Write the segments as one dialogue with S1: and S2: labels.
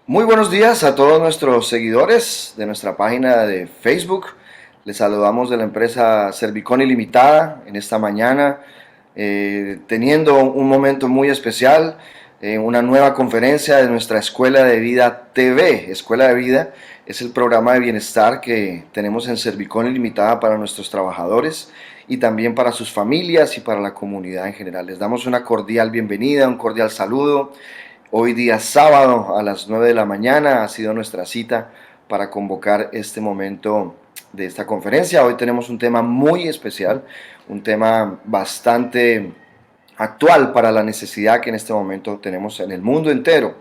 S1: Muy buenos días a todos nuestros seguidores de nuestra página de Facebook. Les saludamos de la empresa Servicón Ilimitada en esta mañana, teniendo un momento muy especial, una nueva conferencia de nuestra Escuela de Vida TV. Escuela de Vida es el programa de bienestar que tenemos en Servicón Ilimitada para nuestros trabajadores y también para sus familias y para la comunidad en general. Les damos una cordial bienvenida, un cordial saludo. Hoy día sábado a las 9 de la mañana ha sido nuestra cita para convocar este momento de esta conferencia. Hoy tenemos un tema muy especial, un tema bastante actual para la necesidad que en este momento tenemos en el mundo entero.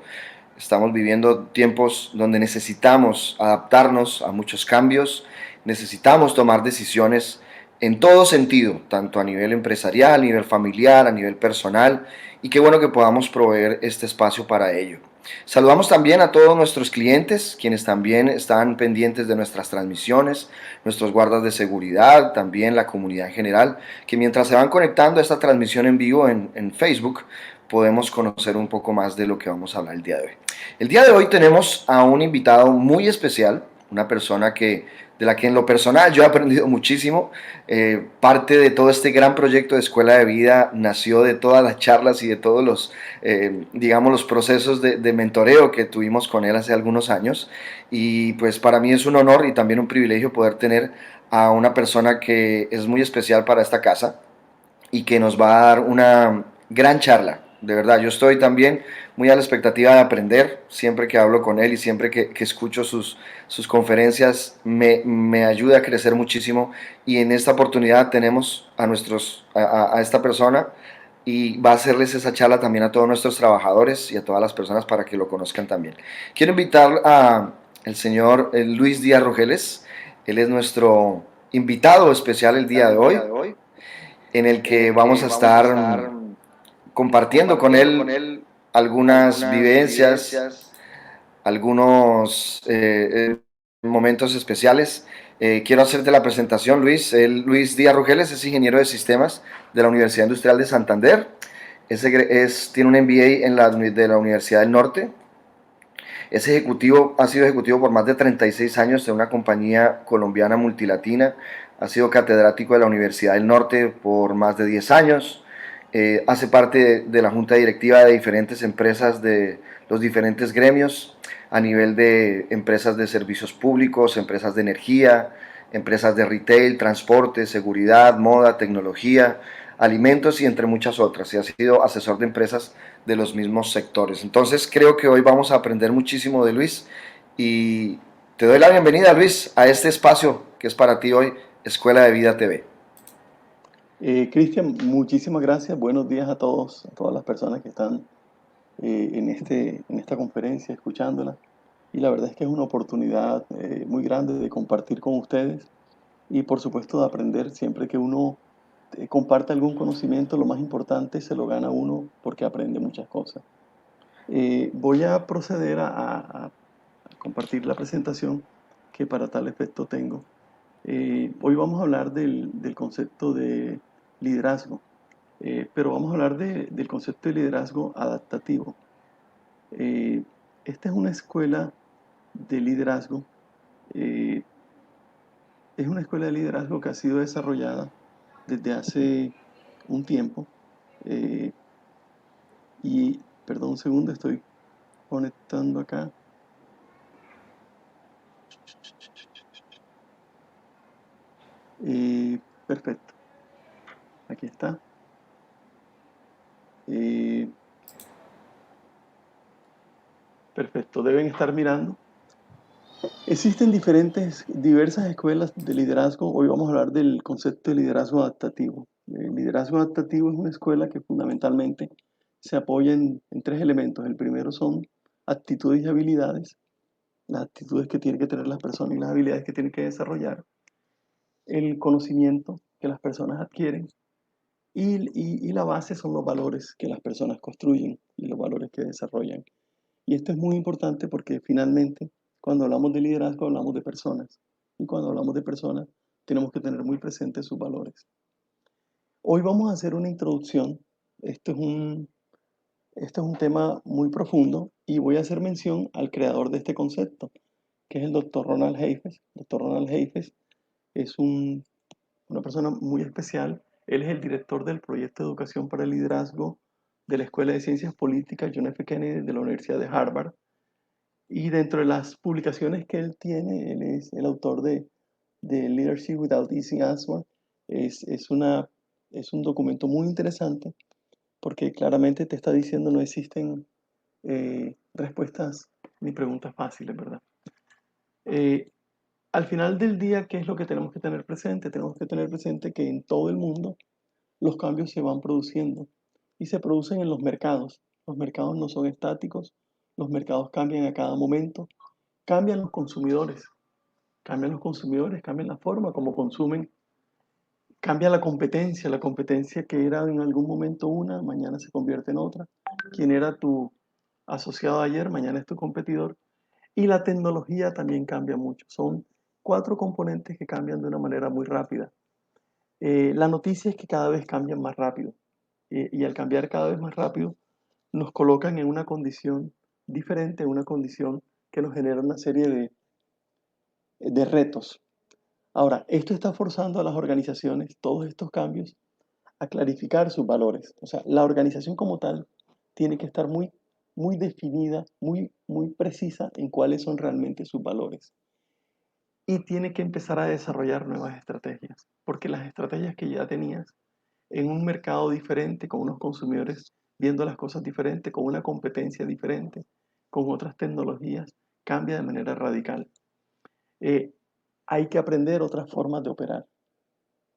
S1: Estamos viviendo tiempos donde necesitamos adaptarnos a muchos cambios, necesitamos tomar decisiones en todo sentido, tanto a nivel empresarial, a nivel familiar, a nivel personal, y qué bueno que podamos proveer este espacio para ello. Saludamos también a todos nuestros clientes, quienes también están pendientes de nuestras transmisiones, nuestros guardas de seguridad, también la comunidad en general, que mientras se van conectando a esta transmisión en vivo en Facebook, podemos conocer un poco más de lo que vamos a hablar el día de hoy. El día de hoy tenemos a un invitado muy especial, una persona de la que en lo personal yo he aprendido muchísimo. Parte de todo este gran proyecto de Escuela de Vida nació de todas las charlas y de todos digamos, los procesos de mentoreo que tuvimos con él hace algunos años. Y pues para mí es un honor y también un privilegio poder tener a una persona que es muy especial para esta casa y que nos va a dar una gran charla. De verdad, yo estoy también muy a la expectativa de aprender. Siempre que hablo con él y siempre que escucho sus conferencias, me ayuda a crecer muchísimo. Y en esta oportunidad tenemos a esta persona y va a hacerles esa charla también a todos nuestros trabajadores y a todas las personas para que lo conozcan también. Quiero invitar a el señor Luis Díaz Rogeles. Él es nuestro invitado especial el día de hoy, en el que vamos a estar compartiendo con él algunas vivencias, algunos momentos especiales. Quiero hacerte la presentación, Luis. Luis Díaz Rugeles es ingeniero de sistemas de la Universidad Industrial de Santander. Tiene un MBA de la Universidad del Norte. Ha sido ejecutivo por más de 36 años en una compañía colombiana multilatina. Ha sido catedrático de la Universidad del Norte por más de 10 años. Hace parte de la junta directiva de diferentes empresas de los diferentes gremios a nivel de empresas de servicios públicos, empresas de energía, empresas de retail, transporte, seguridad, moda, tecnología, alimentos y entre muchas otras. Y ha sido asesor de empresas de los mismos sectores. Entonces creo que hoy vamos a aprender muchísimo de Luis y te doy la bienvenida, Luis, a este espacio que es para ti hoy, Escuela de Vida TV.
S2: Cristian, muchísimas gracias. Buenos días a todos, a todas las personas que están en esta conferencia, escuchándola. Y la verdad es que es una oportunidad muy grande de compartir con ustedes y por supuesto de aprender. Siempre que uno comparte algún conocimiento, lo más importante se lo gana uno porque aprende muchas cosas. Voy a proceder a compartir la presentación que para tal efecto tengo. Hoy vamos a hablar del concepto de liderazgo. Pero vamos a hablar del concepto de liderazgo adaptativo. Eh, Esta es una escuela de liderazgo, eh, es una escuela de liderazgo que ha sido desarrollada desde hace un tiempo. eh, Perdón un segundo, estoy conectando acá. Perfecto, aquí está. Eh, Perfecto, deben estar mirando. Existen diversas escuelas de liderazgo. Hoy vamos a hablar del concepto de liderazgo adaptativo. El liderazgo adaptativo es una escuela que fundamentalmente se apoya en tres elementos. El primero son actitudes y habilidades, las actitudes que tienen que tener las personas y las habilidades que tienen que desarrollar, el conocimiento que las personas adquieren y la base son los valores que las personas construyen y los valores que desarrollan. Y esto es muy importante porque finalmente, cuando hablamos de liderazgo, hablamos de personas. Y cuando hablamos de personas, tenemos que tener muy presentes sus valores. Hoy vamos a hacer una introducción. Esto es Este es un tema muy profundo y voy a hacer mención al creador de este concepto, que es el doctor Ronald Heifetz. Doctor Ronald Heifetz es una persona muy especial. Él es el director del proyecto de educación para el liderazgo de la Escuela de Ciencias Políticas John F. Kennedy de la Universidad de Harvard. Y dentro de las publicaciones que él tiene, él es el autor de Leadership Without Easy Answer. Es, es, una, es un documento muy interesante porque claramente te está diciendo no existen respuestas ni preguntas fáciles, ¿verdad? Eh, Al final del día, ¿qué es lo que tenemos que tener presente? Tenemos que tener presente que en todo el mundo los cambios se van produciendo y se producen en los mercados. Los mercados no son estáticos, los mercados cambian a cada momento, cambian los consumidores, cambian la forma como consumen, cambia la competencia que era en algún momento una, mañana se convierte en otra. Quien era tu asociado ayer, mañana es tu competidor. Y la tecnología también cambia mucho. Son cuatro componentes que cambian de una manera muy rápida. La noticia es que cada vez cambian más rápido. Y al cambiar cada vez más rápido, nos colocan en una condición diferente, una condición que nos genera una serie de retos. Ahora, esto está forzando a las organizaciones, todos estos cambios, a clarificar sus valores. O sea, la organización como tal tiene que estar muy definida, muy precisa en cuáles son realmente sus valores. Y tiene que empezar a desarrollar nuevas estrategias, porque las estrategias que ya tenías en un mercado diferente, con unos consumidores viendo las cosas diferentes, con una competencia diferente, con otras tecnologías, cambia de manera radical. Eh, Hay que aprender otras formas de operar,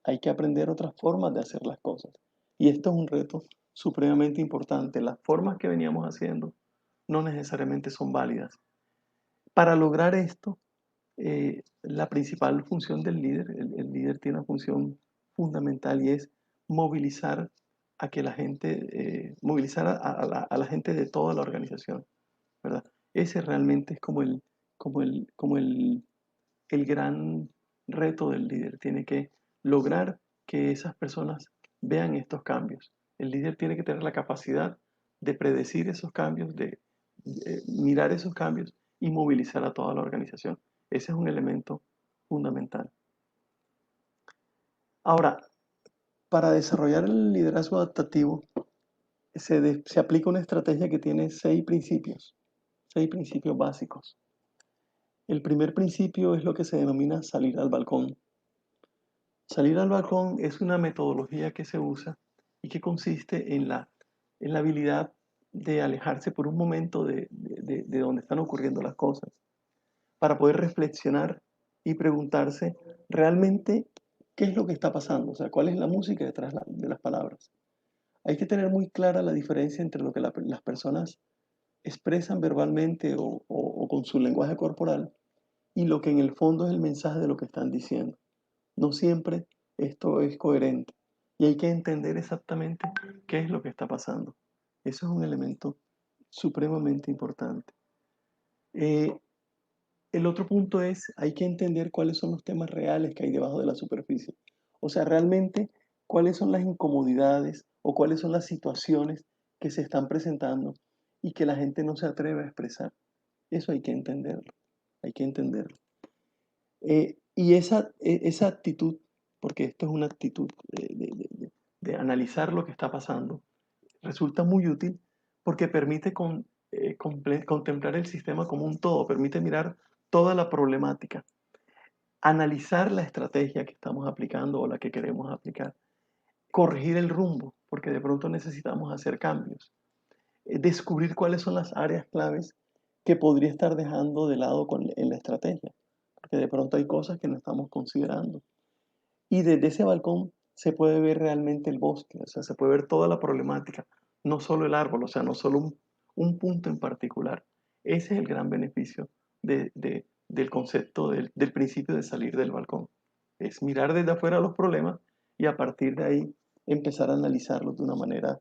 S2: hay que aprender otras formas de hacer las cosas. Y esto es un reto supremamente importante. Las formas que veníamos haciendo no necesariamente son válidas. Para lograr esto, la principal función del líder, el líder tiene una función fundamental y es movilizar a que la gente, movilizar a la gente de toda la organización, ¿verdad? Ese realmente es como el gran reto del líder. Tiene que lograr que esas personas vean estos cambios. El líder tiene que tener la capacidad de predecir esos cambios, de mirar esos cambios y movilizar a toda la organización. Ese es un elemento fundamental. Ahora, para desarrollar el liderazgo adaptativo, se aplica una estrategia que tiene seis principios básicos. El primer principio es lo que se denomina salir al balcón. Salir al balcón es una metodología que se usa y que consiste en la habilidad de alejarse por un momento de donde están ocurriendo las cosas, para poder reflexionar y preguntarse realmente qué es lo que está pasando, o sea, cuál es la música detrás de las palabras. Hay que tener muy clara la diferencia entre lo que las personas expresan verbalmente o con su lenguaje corporal y lo que en el fondo es el mensaje de lo que están diciendo. No siempre esto es coherente y hay que entender exactamente qué es lo que está pasando. Eso es un elemento supremamente importante. Eh, el otro punto es, hay que entender cuáles son los temas reales que hay debajo de la superficie. O sea, realmente, cuáles son las incomodidades o cuáles son las situaciones que se están presentando y que la gente no se atreve a expresar. Eso hay que entenderlo, hay que entenderlo. Y esa actitud, porque esto es una actitud de analizar lo que está pasando, resulta muy útil porque permite contemplar el sistema como un todo, permite mirar toda la problemática, analizar la estrategia que estamos aplicando o la que queremos aplicar, corregir el rumbo, porque de pronto necesitamos hacer cambios, descubrir cuáles son las áreas claves que podría estar dejando de lado en la estrategia, porque de pronto hay cosas que no estamos considerando. Y desde ese balcón se puede ver realmente el bosque, o sea, se puede ver toda la problemática, no solo el árbol, o sea, no solo un punto en particular. Ese es el gran beneficio del concepto, del principio de salir del balcón. Es mirar desde afuera los problemas y a partir de ahí empezar a analizarlos de una manera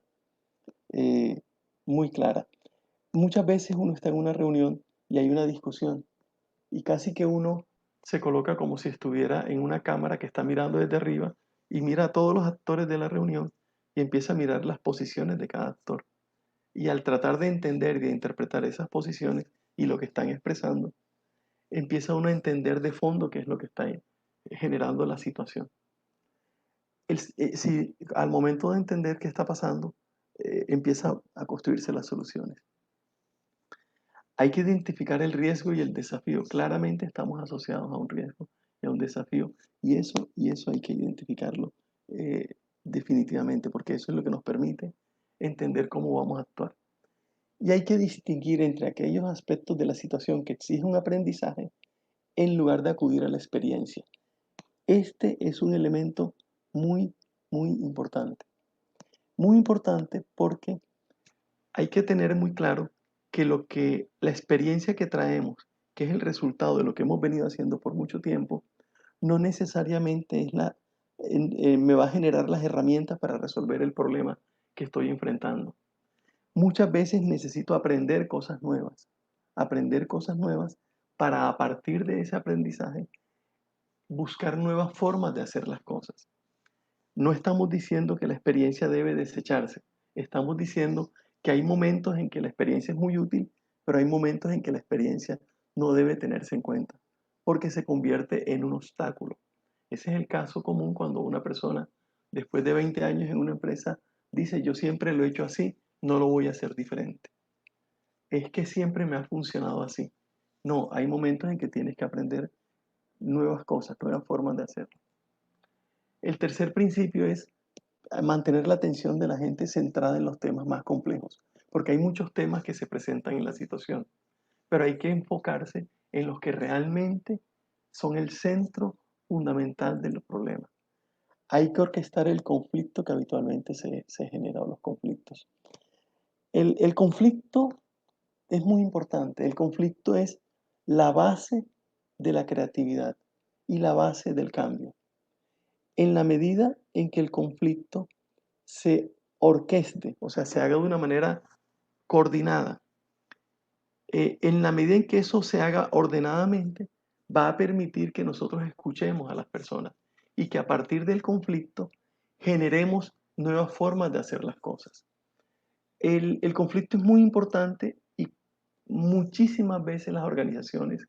S2: eh, muy clara. Muchas veces uno está en una reunión y hay una discusión y casi que uno se coloca como si estuviera en una cámara que está mirando desde arriba y mira a todos los actores de la reunión y empieza a mirar las posiciones de cada actor. Y al tratar de entender y de interpretar esas posiciones y lo que están expresando, empieza uno a entender de fondo qué es lo que está generando la situación. Si al momento de entender qué está pasando, empieza a construirse las soluciones. Hay que identificar el riesgo y el desafío. Claramente estamos asociados a un riesgo y a un desafío, y eso hay que identificarlo definitivamente, porque eso es lo que nos permite entender cómo vamos a actuar. Y hay que distinguir entre aquellos aspectos de la situación que exigen un aprendizaje en lugar de acudir a la experiencia. Este es un elemento muy, muy importante. Muy importante porque hay que tener muy claro que la experiencia que traemos, que es el resultado de lo que hemos venido haciendo por mucho tiempo, no necesariamente me va a generar las herramientas para resolver el problema que estoy enfrentando. Muchas veces necesito aprender cosas nuevas para a partir de ese aprendizaje buscar nuevas formas de hacer las cosas. No estamos diciendo que la experiencia debe desecharse, estamos diciendo que hay momentos en que la experiencia es muy útil, pero hay momentos en que la experiencia no debe tenerse en cuenta, porque se convierte en un obstáculo. Ese es el caso común cuando una persona, después de 20 años en una empresa, dice, yo siempre lo he hecho así, no lo voy a hacer diferente. Es que siempre me ha funcionado así. No, hay momentos en que tienes que aprender nuevas cosas, nuevas formas de hacerlo. El tercer principio es mantener la atención de la gente centrada en los temas más complejos, porque hay muchos temas que se presentan en la situación, pero hay que enfocarse en los que realmente son el centro fundamental del problema. Hay que orquestar el conflicto que habitualmente se genera, o los conflictos. El conflicto es muy importante. El conflicto es la base de la creatividad y la base del cambio. En la medida en que el conflicto se orqueste, o sea, se haga de una manera coordinada, en la medida en que eso se haga ordenadamente, va a permitir que nosotros escuchemos a las personas y que a partir del conflicto generemos nuevas formas de hacer las cosas. El conflicto es muy importante y muchísimas veces las organizaciones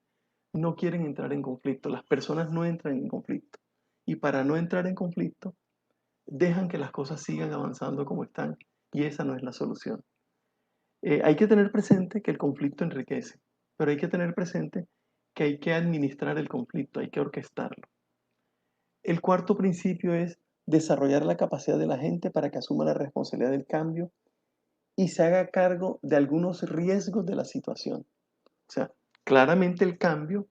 S2: no quieren entrar en conflicto, las personas no entran en conflicto. Y para no entrar en conflicto, dejan que las cosas sigan avanzando como están y esa no es la solución. Hay que tener presente que el conflicto enriquece, pero hay que tener presente que hay que administrar el conflicto, hay que orquestarlo. El cuarto principio es desarrollar la capacidad de la gente para que asuma la responsabilidad del cambio y se haga cargo de algunos riesgos de la situación. O sea, claramente el cambio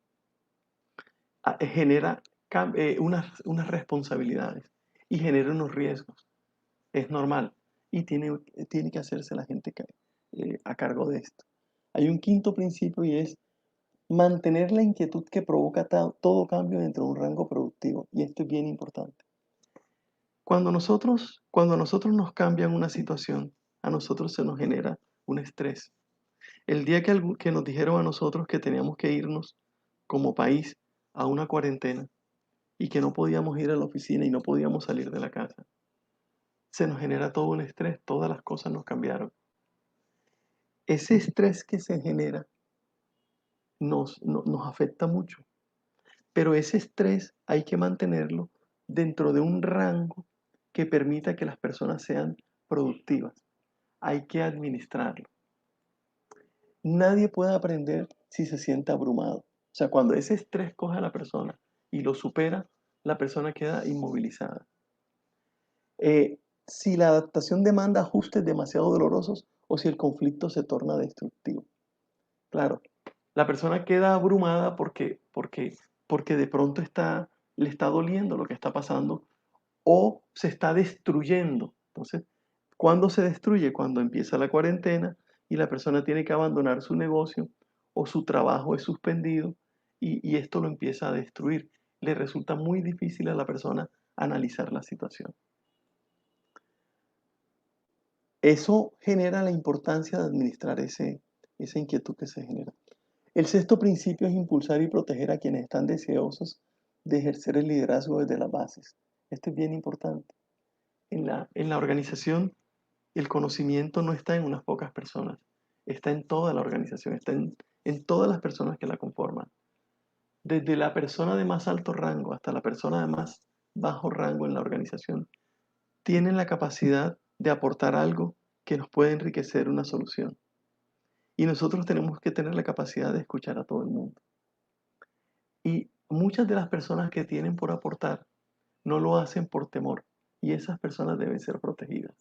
S2: genera unas responsabilidades y genera unos riesgos. Es normal y tiene que hacerse la gente a cargo de esto. Hay un quinto principio y es mantener la inquietud que provoca todo cambio dentro de un rango productivo. Y esto es bien importante. Cuando a nosotros nos cambian una situación, a nosotros se nos genera un estrés. El día que nos dijeron a nosotros que teníamos que irnos como país a una cuarentena y que no podíamos ir a la oficina y no podíamos salir de la casa, se nos genera todo un estrés, todas las cosas nos cambiaron. Ese estrés que se genera nos afecta mucho, pero ese estrés hay que mantenerlo dentro de un rango que permita que las personas sean productivas. Hay que administrarlo. Nadie puede aprender si se siente abrumado. O sea, cuando ese estrés coge a la persona y lo supera, la persona queda inmovilizada. Si la adaptación demanda ajustes demasiado dolorosos o si el conflicto se torna destructivo. Claro, la persona queda abrumada porque de pronto le está doliendo lo que está pasando o se está destruyendo. Entonces, ¿cuándo se destruye? Cuando empieza la cuarentena y la persona tiene que abandonar su negocio o su trabajo es suspendido y esto lo empieza a destruir. Le resulta muy difícil a la persona analizar la situación. Eso genera la importancia de administrar esa inquietud que se genera. El sexto principio es impulsar y proteger a quienes están deseosos de ejercer el liderazgo desde las bases. Esto es bien importante. En la organización El conocimiento no está en unas pocas personas, está en toda la organización, está en todas las personas que la conforman. Desde la persona de más alto rango hasta la persona de más bajo rango en la organización, tienen la capacidad de aportar algo que nos puede enriquecer una solución. Y nosotros tenemos que tener la capacidad de escuchar a todo el mundo. Y muchas de las personas que tienen por aportar no lo hacen por temor, y esas personas deben ser protegidas.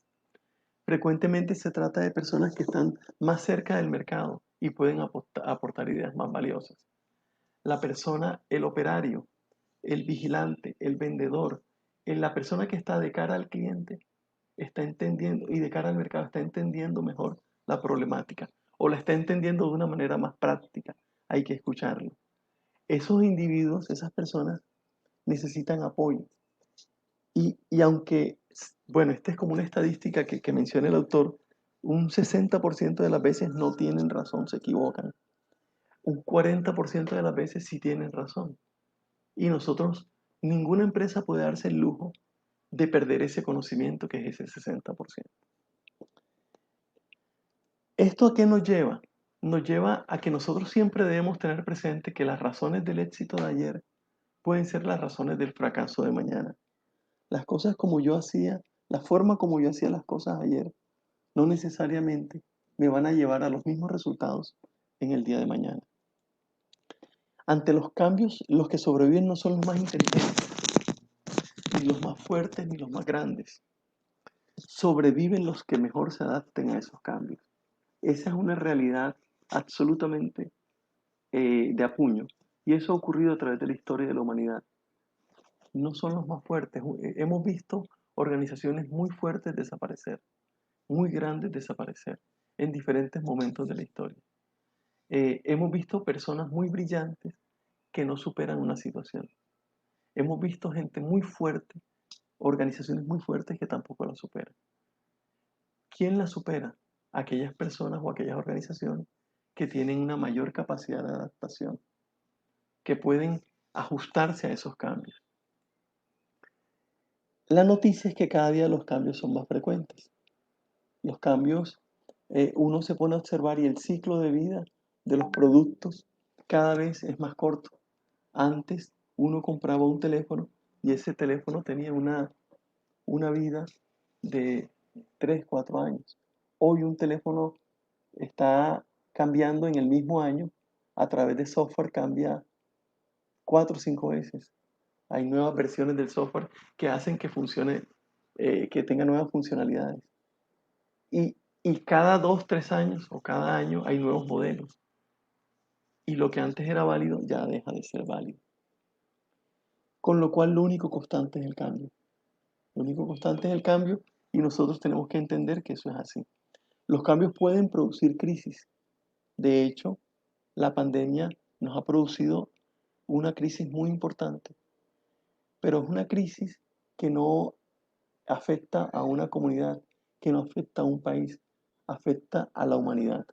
S2: Frecuentemente se trata de personas que están más cerca del mercado y pueden aportar ideas más valiosas. La persona, el operario, el vigilante, el vendedor, la persona que está de cara al cliente, está entendiendo y de cara al mercado está entendiendo mejor la problemática o la está entendiendo de una manera más práctica. Hay que escucharlo. Esos individuos, esas personas necesitan apoyo. Y aunque, bueno, esta es como una estadística que menciona el autor, un 60% de las veces no tienen razón, se equivocan. Un 40% de las veces sí tienen razón. Y nosotros, ninguna empresa puede darse el lujo de perder ese conocimiento que es ese 60%. ¿Esto a qué nos lleva? Nos lleva a que nosotros siempre debemos tener presente que las razones del éxito de ayer pueden ser las razones del fracaso de mañana. Las cosas como yo hacía, la forma como yo hacía las cosas ayer, no necesariamente me van a llevar a los mismos resultados en el día de mañana. Ante los cambios, los que sobreviven no son los más inteligentes, ni los más fuertes, ni los más grandes. Sobreviven los que mejor se adapten a esos cambios. Esa es una realidad absolutamente de apuño. Y eso ha ocurrido a través de la historia de la humanidad. No son los más fuertes. Hemos visto organizaciones muy fuertes desaparecer, muy grandes desaparecer en diferentes momentos de la historia. Hemos visto personas muy brillantes que no superan una situación. Hemos visto gente muy fuerte, organizaciones muy fuertes que tampoco la superan. ¿Quién la supera? Aquellas personas o aquellas organizaciones que tienen una mayor capacidad de adaptación, que pueden ajustarse a esos cambios. La noticia es que cada día los cambios son más frecuentes. Los cambios, uno se pone a observar y el ciclo de vida de los productos cada vez es más corto. Antes uno compraba un teléfono y ese teléfono tenía una vida de 3 4 años. Hoy un teléfono está cambiando en el mismo año, a través de software cambia 4 o 5 veces. Hay nuevas versiones del software que hacen que funcione, que tenga nuevas funcionalidades. Y cada 2 3 años o cada año hay nuevos modelos. Y lo que antes era válido ya deja de ser válido. Con lo cual lo único constante es el cambio. Lo único constante es el cambio y nosotros tenemos que entender que eso es así. Los cambios pueden producir crisis. De hecho, la pandemia nos ha producido una crisis muy importante, pero es una crisis que no afecta a una comunidad, que no afecta a un país, afecta a la humanidad.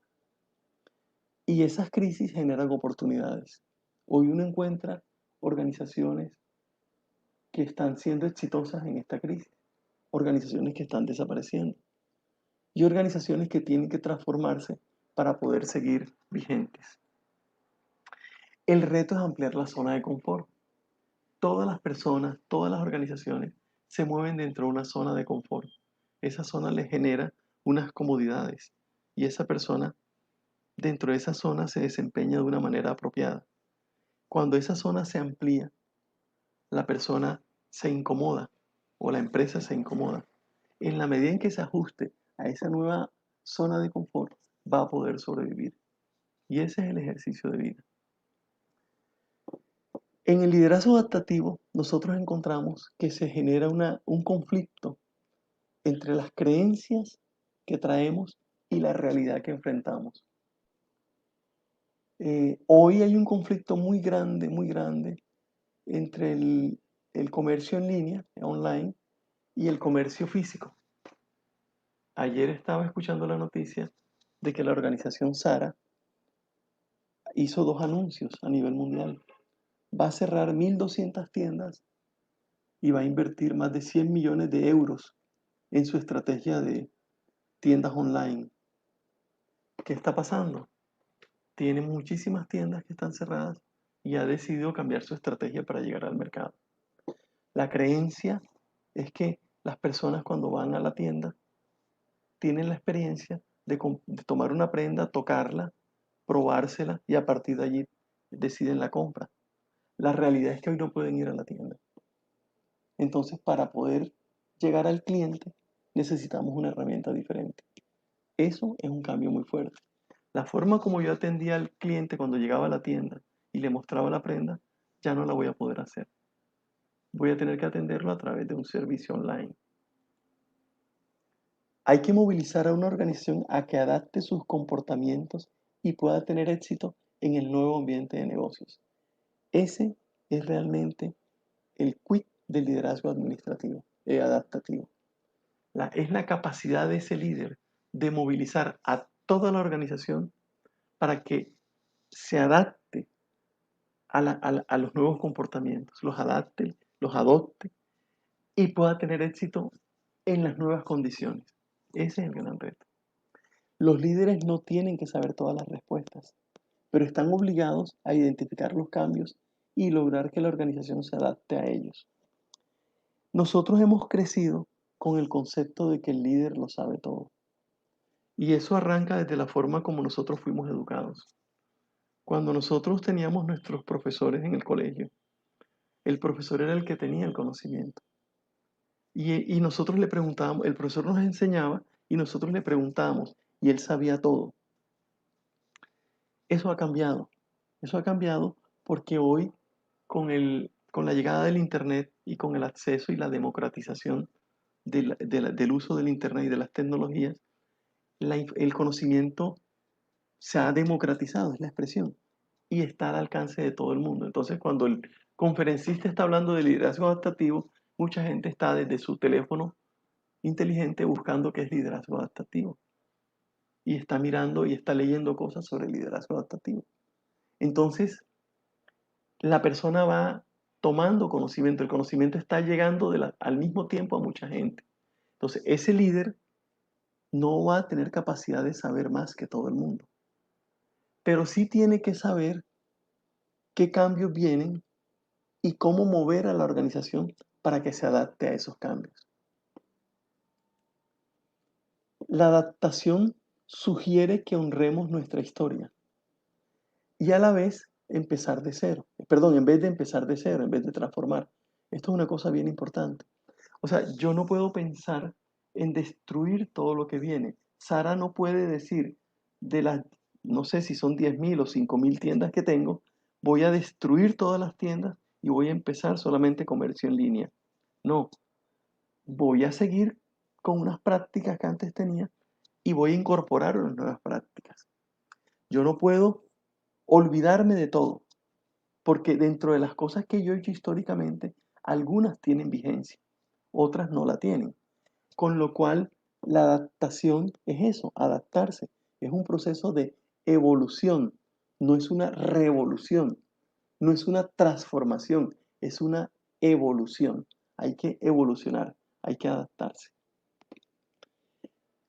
S2: Y esas crisis generan oportunidades. Hoy uno encuentra organizaciones que están siendo exitosas en esta crisis, organizaciones que están desapareciendo y organizaciones que tienen que transformarse para poder seguir vigentes. El reto es ampliar la zona de confort. Todas las personas, todas las organizaciones se mueven dentro de una zona de confort. Esa zona les genera unas comodidades y esa persona dentro de esa zona se desempeña de una manera apropiada. Cuando esa zona se amplía, la persona se incomoda o la empresa se incomoda. En la medida en que se ajuste a esa nueva zona de confort, va a poder sobrevivir. Y ese es el ejercicio de vida. En el liderazgo adaptativo, nosotros encontramos que se genera un conflicto entre las creencias que traemos y la realidad que enfrentamos. Hoy hay un conflicto muy grande entre el comercio en línea, online, y el comercio físico. Ayer estaba escuchando la noticia de que la organización Zara hizo 2 anuncios a nivel mundial. Va a cerrar 1.200 tiendas y va a invertir más de 100 millones de euros en su estrategia tiendas online. ¿Qué está pasando? Tiene muchísimas tiendas que están cerradas y ha decidido cambiar su estrategia para llegar al mercado. La creencia es que las personas cuando van a la tienda tienen la experiencia de tomar una prenda, tocarla, probársela y a partir de allí deciden la compra. La realidad es que hoy no pueden ir a la tienda. Entonces, para poder llegar al cliente, necesitamos una herramienta diferente. Eso es un cambio muy fuerte. La forma como yo atendía al cliente cuando llegaba a la tienda y le mostraba la prenda, ya no la voy a poder hacer. Voy a tener que atenderlo a través de un servicio online. Hay que movilizar a una organización a que adapte sus comportamientos y pueda tener éxito en el nuevo ambiente de negocios. Ese es realmente el quid del liderazgo administrativo, adaptativo. Es la capacidad de ese líder de movilizar a toda la organización para que se adapte a los nuevos comportamientos, los adapte, los adopte y pueda tener éxito en las nuevas condiciones. Ese es el gran reto. Los líderes no tienen que saber todas las respuestas, pero están obligados a identificar los cambios y lograr que la organización se adapte a ellos. Nosotros hemos crecido con el concepto de que el líder lo sabe todo. Y eso arranca desde la forma como nosotros fuimos educados. Cuando nosotros teníamos nuestros profesores en el colegio, el profesor era el que tenía el conocimiento. Y nosotros le preguntábamos, el profesor nos enseñaba y nosotros le preguntábamos y él sabía todo. Eso ha cambiado. Eso ha cambiado porque hoy, con la llegada del Internet y con el acceso y la democratización del uso del Internet y de las tecnologías, el conocimiento se ha democratizado, es la expresión, y está al alcance de todo el mundo. Entonces, cuando el conferencista está hablando de liderazgo adaptativo, mucha gente está desde su teléfono inteligente buscando qué es liderazgo adaptativo y está mirando y está leyendo cosas sobre el liderazgo adaptativo. Entonces, la persona va tomando conocimiento, el conocimiento está llegando al mismo tiempo a mucha gente. Entonces, ese líder no va a tener capacidad de saber más que todo el mundo, pero sí tiene que saber qué cambios vienen y cómo mover a la organización para que se adapte a esos cambios. La adaptación sugiere que honremos nuestra historia y a la vez empezar de cero. Perdón, en vez de empezar de cero, en vez de transformar. Esto es una cosa bien importante. O sea, yo no puedo pensar en destruir todo lo que viene. Sara no puede decir de las, no sé si son 10.000 o 5.000 tiendas que tengo, voy a destruir todas las tiendas y voy a empezar solamente comercio en línea. No, voy a seguir con unas prácticas que antes tenía y voy a incorporar unas nuevas prácticas. Yo no puedo olvidarme de todo, porque dentro de las cosas que yo he hecho históricamente, algunas tienen vigencia, otras no la tienen. Con lo cual, la adaptación es eso, adaptarse. Es un proceso de evolución, no es una revolución, no es una transformación, es una evolución. Hay que evolucionar, hay que adaptarse.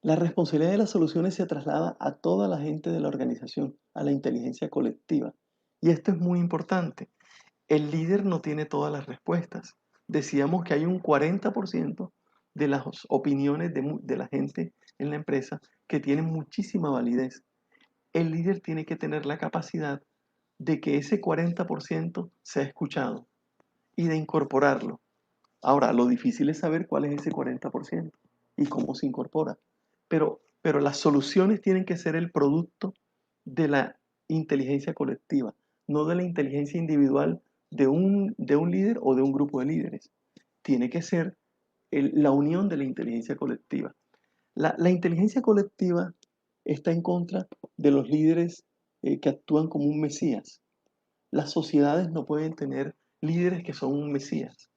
S2: La responsabilidad de las soluciones se traslada a toda la gente de la organización, a la inteligencia colectiva. Y esto es muy importante. El líder no tiene todas las respuestas. Decíamos que hay un 40% de las opiniones de la gente en la empresa que tienen muchísima validez. El líder tiene que tener la capacidad de que ese 40% sea escuchado y de incorporarlo. Ahora, lo difícil es saber cuál es ese 40% y cómo se incorpora. Pero las soluciones tienen que ser el producto de la inteligencia colectiva, no de la inteligencia individual de un líder o de un grupo de líderes. Tiene que ser la unión de la inteligencia colectiva. La inteligencia colectiva está en contra de los líderes que actúan como un mesías. Las sociedades no pueden tener líderes que son un mesías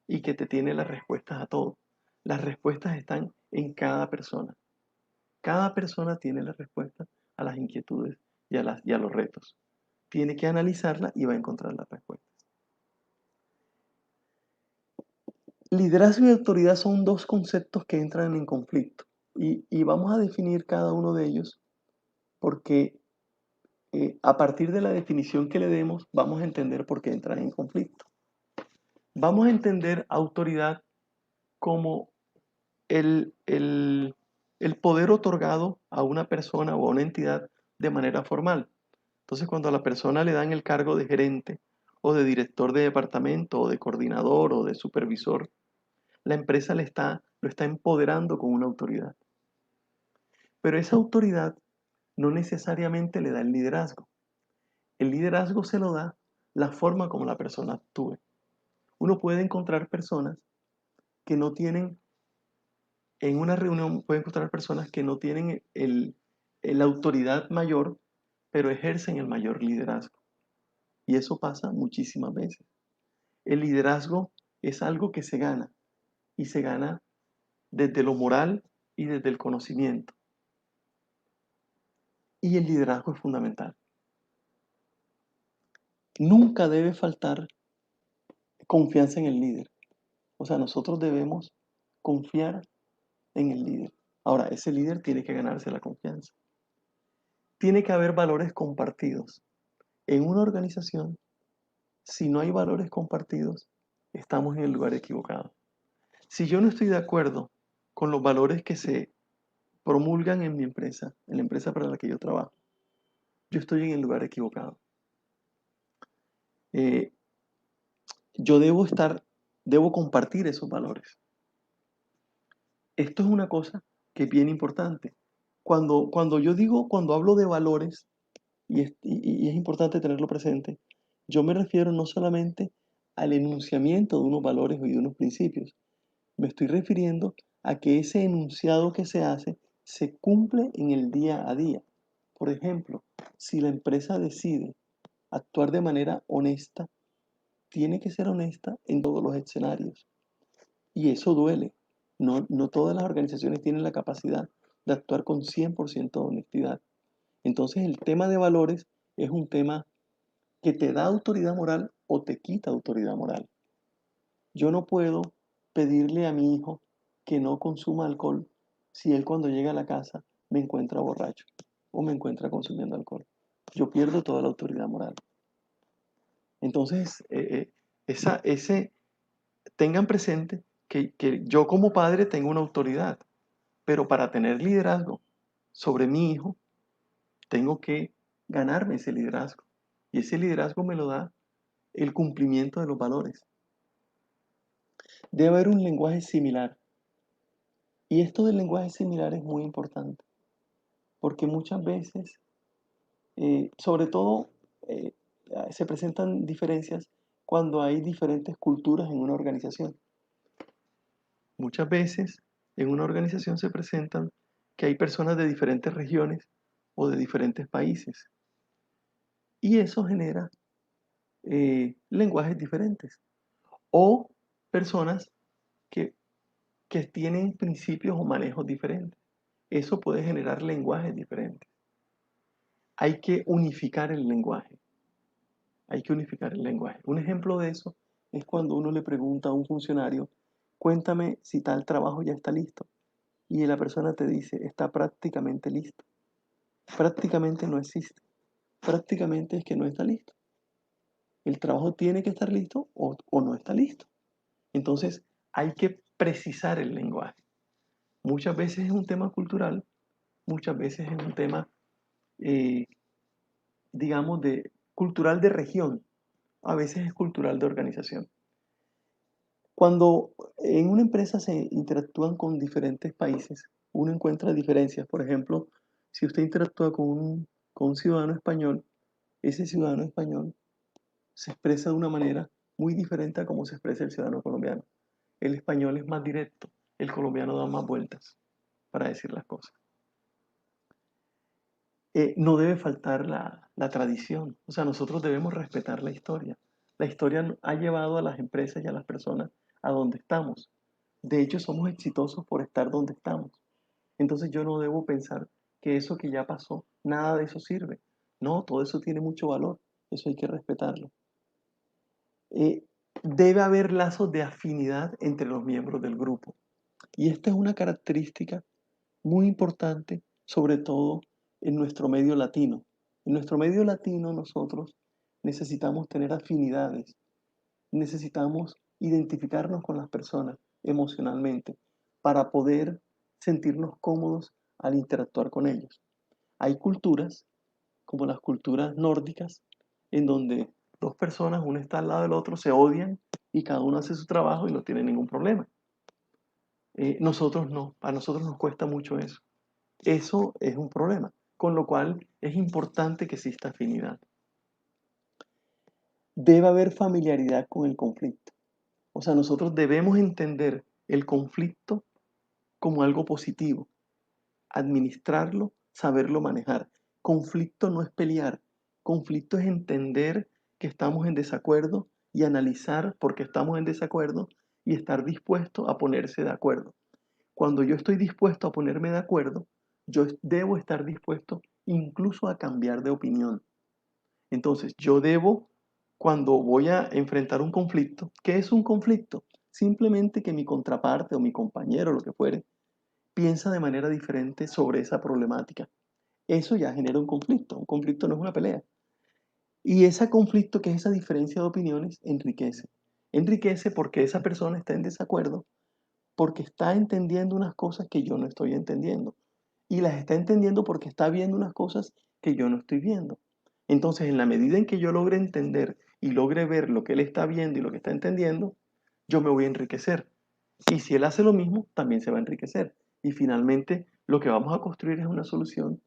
S2: y que te tienen las respuestas a todo. Las respuestas están en cada persona. Cada persona tiene la respuesta a las inquietudes y a los retos. Tiene que analizarla y va a encontrar las respuestas. Liderazgo y autoridad son dos conceptos que entran en conflicto. Y vamos a definir cada uno de ellos porque a partir de la definición que le demos, vamos a entender por qué entran en conflicto. Vamos a entender autoridad como el poder otorgado a una persona o a una entidad de manera formal. Entonces, cuando a la persona le dan el cargo de gerente o de director de departamento o de coordinador o de supervisor, la empresa lo está empoderando con una autoridad. Pero esa autoridad no necesariamente le da el liderazgo. El liderazgo se lo da la forma como la persona actúe. Uno puede encontrar personas que no tienen, en una reunión puede encontrar personas que no tienen la autoridad mayor, pero ejercen el mayor liderazgo. Y eso pasa muchísimas veces. El liderazgo es algo que se gana, y se gana desde lo moral y desde el conocimiento. Y el liderazgo es fundamental. Nunca debe faltar confianza en el líder. O sea, nosotros debemos confiar en el líder. Ahora, ese líder tiene que ganarse la confianza. Tiene que haber valores compartidos. En una organización, si no hay valores compartidos, estamos en el lugar equivocado. Si yo no estoy de acuerdo con los valores que se promulgan en mi empresa, en la empresa para la que yo trabajo, yo estoy en el lugar equivocado. Eh, yo debo compartir esos valores. Esto es una cosa que es bien importante. Cuando hablo de valores, y es importante tenerlo presente, yo me refiero no solamente al enunciamiento de unos valores y de unos principios, me estoy refiriendo a que ese enunciado que se hace se cumple en el día a día. Por ejemplo, si la empresa decide actuar de manera honesta, tiene que ser honesta en todos los escenarios. Y eso duele. No todas las organizaciones tienen la capacidad de actuar con 100% de honestidad. Entonces el tema de valores es un tema que te da autoridad moral o te quita autoridad moral. Yo no puedo pedirle a mi hijo que no consuma alcohol si él cuando llega a la casa me encuentra borracho o me encuentra consumiendo alcohol. Yo pierdo toda la autoridad moral. Entonces, tengan presente que yo como padre tengo una autoridad, pero para tener liderazgo sobre mi hijo, tengo que ganarme ese liderazgo. Y ese liderazgo me lo da el cumplimiento de los valores. Debe haber un lenguaje similar. Y esto del lenguaje similar es muy importante, porque muchas veces, sobre todo, eh, se presentan diferencias cuando hay diferentes culturas en una organización. Muchas veces en una organización se presentan que hay personas de diferentes regiones o de diferentes países. Y eso genera lenguajes diferentes. O personas que, que tienen principios o manejos diferentes. Eso puede generar lenguajes diferentes. Hay que unificar el lenguaje. Hay que unificar el lenguaje. Un ejemplo de eso es cuando uno le pregunta a un funcionario, cuéntame si tal trabajo ya está listo. Y la persona te dice, está prácticamente listo. Prácticamente no existe. Prácticamente es que no está listo. El trabajo tiene que estar listo o no está listo. Entonces, hay que precisar el lenguaje. Muchas veces es un tema cultural, muchas veces es un tema, eh, digamos, cultural de región, a veces es cultural de organización. Cuando en una empresa se interactúan con diferentes países, uno encuentra diferencias. Por ejemplo, si usted interactúa con un ciudadano español, ese ciudadano español se expresa de una manera muy diferente a cómo se expresa el ciudadano colombiano. El español es más directo, el colombiano da más vueltas para decir las cosas. No debe faltar la tradición, o sea, nosotros debemos respetar la historia. La historia ha llevado a las empresas y a las personas a donde estamos. De hecho, somos exitosos por estar donde estamos. Entonces yo no debo pensar que eso que ya pasó, nada de eso sirve. No, todo eso tiene mucho valor, eso hay que respetarlo. Eh, Debe haber lazos de afinidad entre los miembros del grupo. Y esta es una característica muy importante, sobre todo en nuestro medio latino. En nuestro medio latino nosotros necesitamos tener afinidades, necesitamos identificarnos con las personas emocionalmente para poder sentirnos cómodos al interactuar con ellos. Hay culturas, como las culturas nórdicas, en donde dos personas, uno está al lado del otro, se odian y cada uno hace su trabajo y no tiene ningún problema. Nosotros no, a nosotros nos cuesta mucho eso. Eso es un problema, con lo cual es importante que exista afinidad. Debe haber familiaridad con el conflicto. O sea, nosotros debemos entender el conflicto como algo positivo, administrarlo, saberlo manejar. Conflicto no es pelear, conflicto es entender que estamos en desacuerdo y analizar por qué estamos en desacuerdo y estar dispuesto a ponerse de acuerdo. Cuando yo estoy dispuesto a ponerme de acuerdo, yo debo estar dispuesto incluso a cambiar de opinión. Entonces, yo debo, cuando voy a enfrentar un conflicto, ¿qué es un conflicto? Simplemente que mi contraparte o mi compañero, lo que fuere, piensa de manera diferente sobre esa problemática. Eso ya genera un conflicto. Un conflicto no es una pelea. Y ese conflicto, que es esa diferencia de opiniones, enriquece. Enriquece porque esa persona está en desacuerdo, porque está entendiendo unas cosas que yo no estoy entendiendo. Y las está entendiendo porque está viendo unas cosas que yo no estoy viendo. Entonces, en la medida en que yo logre entender y logre ver lo que él está viendo y lo que está entendiendo, yo me voy a enriquecer. Y si él hace lo mismo, también se va a enriquecer. Y finalmente, lo que vamos a construir es una solución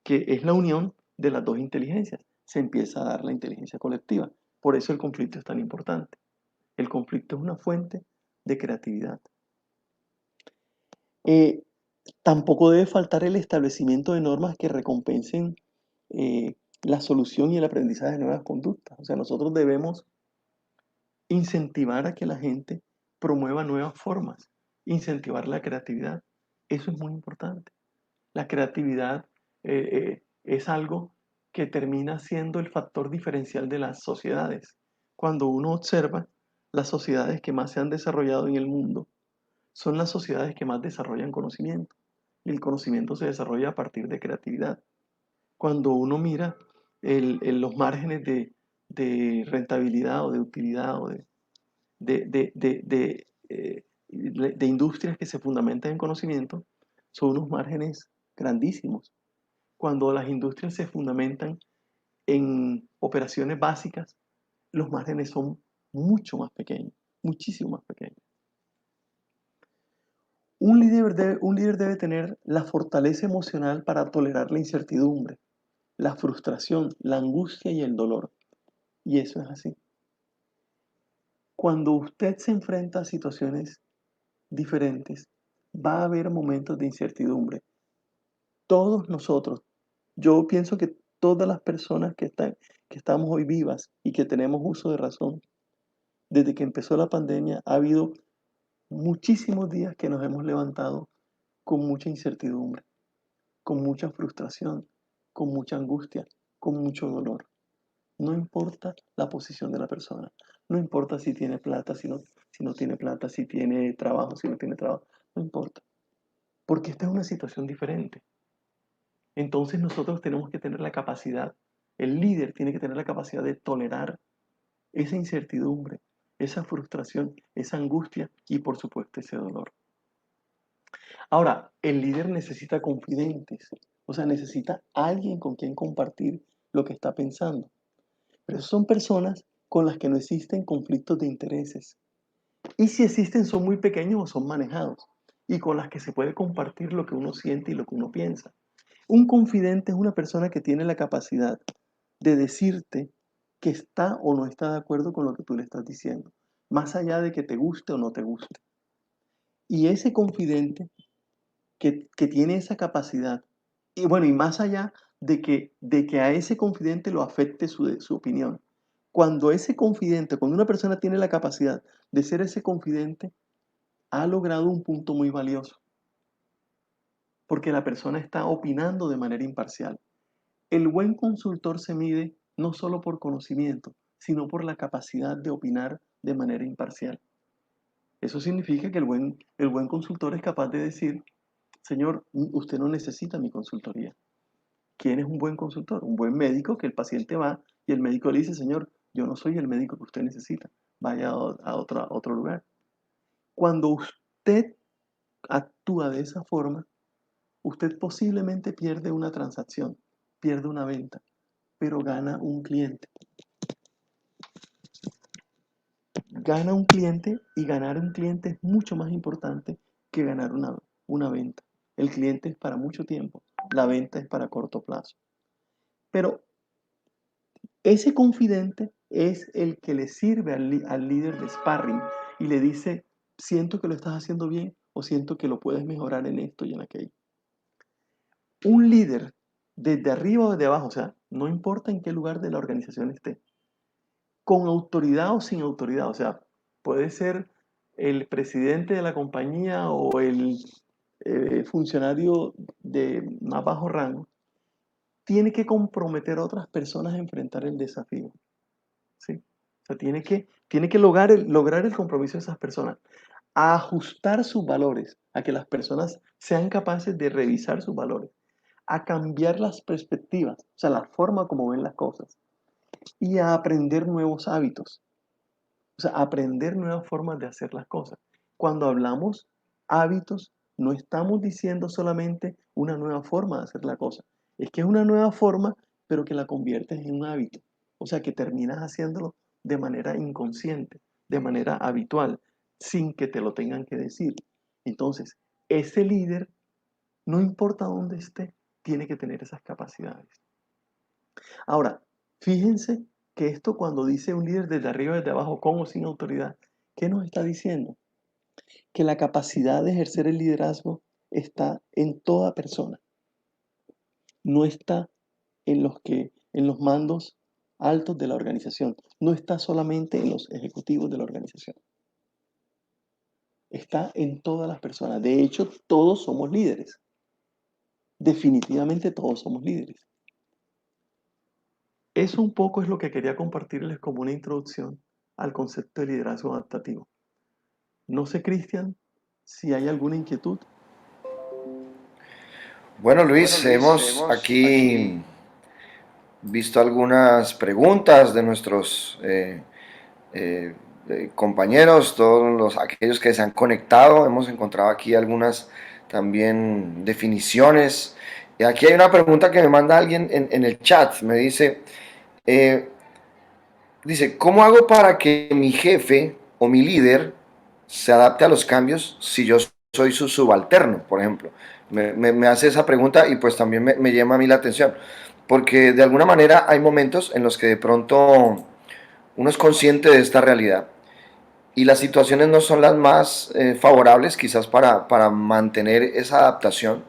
S2: que es la unión de las dos inteligencias. Se empieza a dar la inteligencia colectiva. Por eso el conflicto es tan importante. El conflicto es una fuente de creatividad. Eh, Tampoco debe faltar el establecimiento de normas que recompensen eh, la solución y el aprendizaje de nuevas conductas. O sea, nosotros debemos incentivar a que la gente promueva nuevas formas, incentivar la creatividad. Eso es muy importante. La creatividad es algo que termina siendo el factor diferencial de las sociedades. Cuando uno observa las sociedades que más se han desarrollado en el mundo, son las sociedades que más desarrollan conocimiento. Y el conocimiento se desarrolla a partir de creatividad. Cuando uno mira los márgenes de rentabilidad o de utilidad o de industrias que se fundamentan en conocimiento, son unos márgenes grandísimos. Cuando las industrias se fundamentan en operaciones básicas, los márgenes son mucho más pequeños, muchísimo más pequeños. Un líder debe tener la fortaleza emocional para tolerar la incertidumbre, la frustración, la angustia y el dolor. Y eso es así. Cuando usted se enfrenta a situaciones diferentes, va a haber momentos de incertidumbre. Todos nosotros, yo pienso que todas las personas que estamos hoy vivas y que tenemos uso de razón, desde que empezó la pandemia, ha habido muchísimos días que nos hemos levantado con mucha incertidumbre, con mucha frustración, con mucha angustia, con mucho dolor. No importa la posición de la persona, no importa si tiene plata, si no tiene plata, si tiene trabajo, si no tiene trabajo, no importa, porque esta es una situación diferente. Entonces nosotros tenemos que tener la capacidad, el líder tiene que tener la capacidad de tolerar esa incertidumbre, esa frustración, esa angustia y por supuesto ese dolor. Ahora, el líder necesita confidentes, o sea, necesita alguien con quien compartir lo que está pensando. Pero son personas con las que no existen conflictos de intereses. Y si existen, son muy pequeños o son manejados. Y con las que se puede compartir lo que uno siente y lo que uno piensa. Un confidente es una persona que tiene la capacidad de decirte que está o no está de acuerdo con lo que tú le estás diciendo, más allá de que te guste o no te guste. Y ese confidente que tiene esa capacidad, y bueno, y más allá de que a ese confidente lo afecte su opinión, cuando una persona tiene la capacidad de ser ese confidente, ha logrado un punto muy valioso, porque la persona está opinando de manera imparcial. El buen consultor se mide no solo por conocimiento, sino por la capacidad de opinar de manera imparcial. Eso significa que el buen consultor es capaz de decir, Señor, usted no necesita mi consultoría. ¿Quién es un buen consultor? Un buen médico que el paciente va y el médico le dice, señor, yo no soy el médico que usted necesita, vaya a otro lugar. Cuando usted actúa de esa forma, usted posiblemente pierde una transacción, pierde una venta, pero gana un cliente. Gana un cliente y ganar un cliente es mucho más importante que ganar una venta. El cliente es para mucho tiempo, la venta es para corto plazo. Pero ese confidente es el que le sirve al líder de sparring y le dice, siento que lo estás haciendo bien o siento que lo puedes mejorar en esto y en aquello. Un líder, desde arriba o desde abajo, o sea, no importa en qué lugar de la organización esté, con autoridad o sin autoridad, o sea, puede ser el presidente de la compañía o el funcionario de más bajo rango, tiene que comprometer a otras personas a enfrentar el desafío, ¿sí? O sea, tiene que lograr el compromiso de esas personas, a ajustar sus valores, a que las personas sean capaces de revisar sus valores, a cambiar las perspectivas, o sea, la forma como ven las cosas, y a aprender nuevos hábitos, o sea, aprender nuevas formas de hacer las cosas. Cuando hablamos hábitos, no estamos diciendo solamente una nueva forma de hacer la cosa, es que es una nueva forma, pero que la conviertes en un hábito, o sea, que terminas haciéndolo de manera inconsciente, de manera habitual, sin que te lo tengan que decir. Entonces, ese líder, no importa dónde esté, tiene que tener esas capacidades. Ahora, fíjense que esto cuando dice un líder desde arriba, desde abajo, con o sin autoridad, ¿qué nos está diciendo? Que la capacidad de ejercer el liderazgo está en toda persona, no está en los mandos altos de la organización, no está solamente en los ejecutivos de la organización, está en todas las personas. De hecho, todos somos líderes, definitivamente todos somos líderes. Eso un poco es lo que quería compartirles como una introducción al concepto de liderazgo adaptativo. No sé, Cristian, si hay alguna inquietud.
S1: Bueno, Luis, hemos aquí visto algunas preguntas de nuestros eh, compañeros, aquellos que se han conectado. Hemos encontrado aquí algunas también definiciones. Y aquí hay una pregunta que me manda alguien en el chat. Me eh, dice, ¿cómo hago para que mi jefe o mi líder se adapte a los cambios si yo soy su subalterno, por ejemplo? Me hace esa pregunta y pues también me llama a mí la atención, porque de alguna manera hay momentos en los que de pronto uno es consciente de esta realidad y las situaciones no son las más favorables quizás para mantener esa adaptación.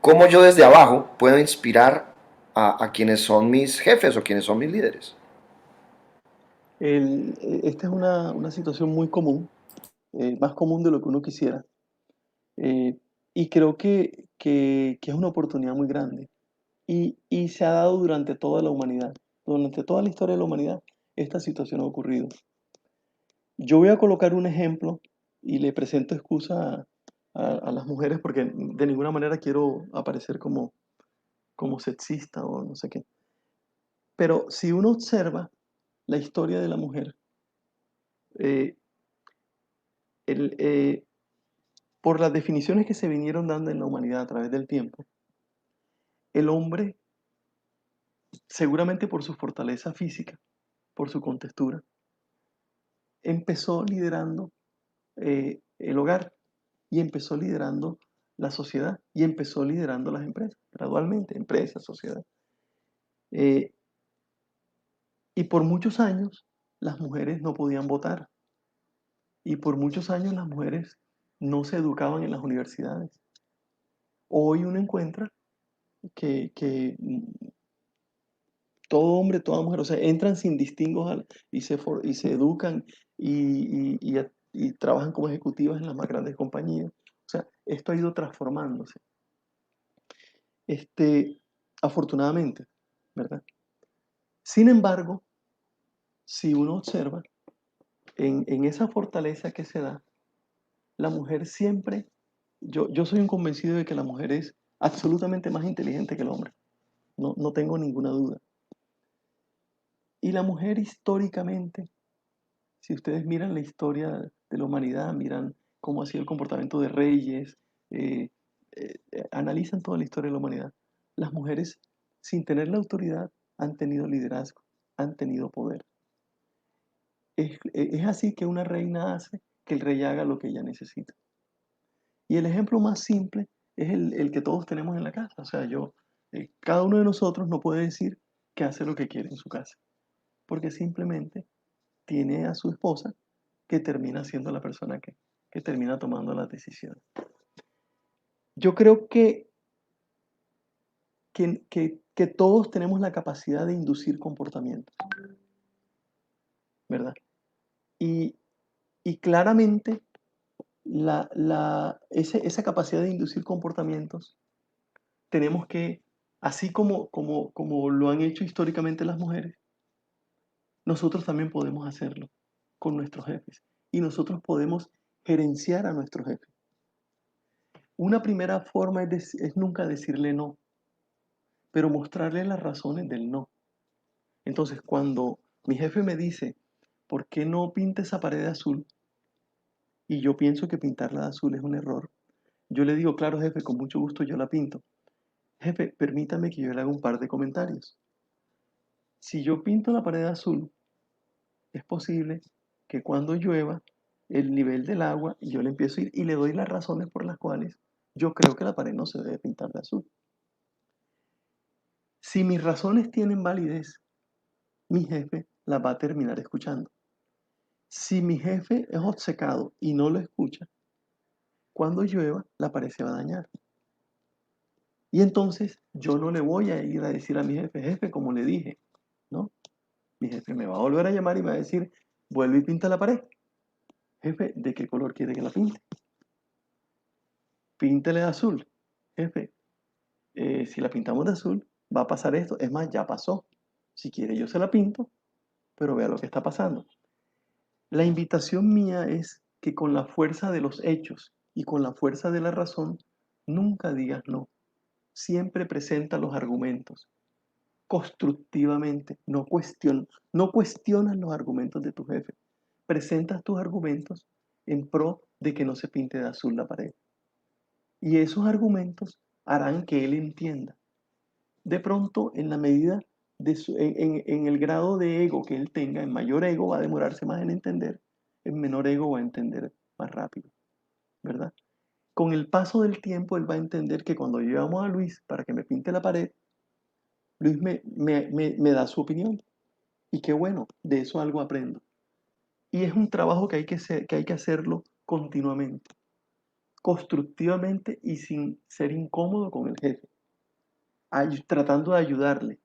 S1: ¿Cómo yo desde abajo puedo inspirar a quienes son mis jefes o quienes son mis líderes?
S2: Esta es una situación muy común, más común de lo que uno quisiera, eh, y creo que es una oportunidad muy grande. Y se ha dado durante toda la humanidad, durante toda la historia de la humanidad, esta situación ha ocurrido. Yo voy a colocar un ejemplo y le presento excusa a las mujeres porque de ninguna manera quiero aparecer como sexista o no sé qué. Pero si uno observa la historia de la mujer, eh, el, por las definiciones que se vinieron dando en la humanidad a través del tiempo, el hombre, seguramente por su fortaleza física, por su contextura, empezó liderando el hogar y empezó liderando la sociedad y empezó liderando las empresas, gradualmente, empresas, sociedad. Eh, y por muchos años las mujeres no podían votar y por muchos años las mujeres no se educaban en las universidades. Hoy uno encuentra que todo hombre, toda mujer, o sea, entran sin distingos y se educan y trabajan como ejecutivas en las más grandes compañías. O sea, esto ha ido transformándose. Este, afortunadamente, ¿verdad? Sin embargo, si uno observa, en esa fortaleza que se da, la mujer siempre yo soy un convencido de que la mujer es absolutamente más inteligente que el hombre. No tengo ninguna duda. Y la mujer históricamente, si ustedes miran la historia de la humanidad, miran cómo ha sido el comportamiento de reyes, eh, analizan toda la historia de la humanidad, las mujeres, sin tener la autoridad, han tenido liderazgo, han tenido poder. Es así que una reina hace que el rey haga lo que ella necesita. Y el ejemplo más simple es el que todos tenemos en la casa. O sea, cada uno de nosotros no puede decir que hace lo que quiere en su casa, porque simplemente tiene a su esposa que termina siendo la persona que termina tomando las decisiones. Yo creo que todos tenemos la capacidad de inducir comportamientos, ¿verdad? Y, y claramente esa capacidad de inducir comportamientos tenemos que, así como lo han hecho históricamente las mujeres, nosotros también podemos hacerlo con nuestros jefes. Y nosotros podemos gerenciar a nuestros jefes. Una primera forma es nunca decirle no, pero mostrarle las razones del no. Entonces, cuando mi jefe me dice, ¿por qué no pinta esa pared de azul? Y yo pienso que pintarla de azul es un error. Yo le digo, claro, jefe, con mucho gusto yo la pinto. Jefe, permítame que yo le haga un par de comentarios. Si yo pinto la pared de azul, es posible que cuando llueva, el nivel del agua, y yo le empiezo a ir y le doy las razones por las cuales yo creo que la pared no se debe pintar de azul. Si mis razones tienen validez, mi jefe las va a terminar escuchando. Si mi jefe es obcecado y no lo escucha, cuando llueva, la pared se va a dañar. Y entonces yo no le voy a ir a decir a mi jefe, jefe, como le dije, ¿no? Mi jefe me va a volver a llamar y me va a decir, vuelve y pinta la pared. Jefe, ¿de qué color quiere que la pinte? Píntele de azul. Jefe, si la pintamos de azul, va a pasar esto. Es más, ya pasó. Si quiere, yo se la pinto, pero vea lo que está pasando. La invitación mía es que con la fuerza de los hechos y con la fuerza de la razón, nunca digas no. Siempre presenta los argumentos constructivamente. No cuestionas los argumentos de tu jefe. Presentas tus argumentos en pro de que no se pinte de azul la pared. Y esos argumentos harán que él entienda. De pronto, en la medida en el grado de ego que él tenga, en mayor ego va a demorarse más en entender, en menor ego va a entender más rápido, ¿verdad? Con el paso del tiempo, él va a entender que cuando llevamos a Luis para que me pinte la pared, Luis me da su opinión. Y qué bueno, de eso algo aprendo. Y es un trabajo que hay que hacerlo continuamente, constructivamente y sin ser incómodo con el jefe, tratando de ayudarle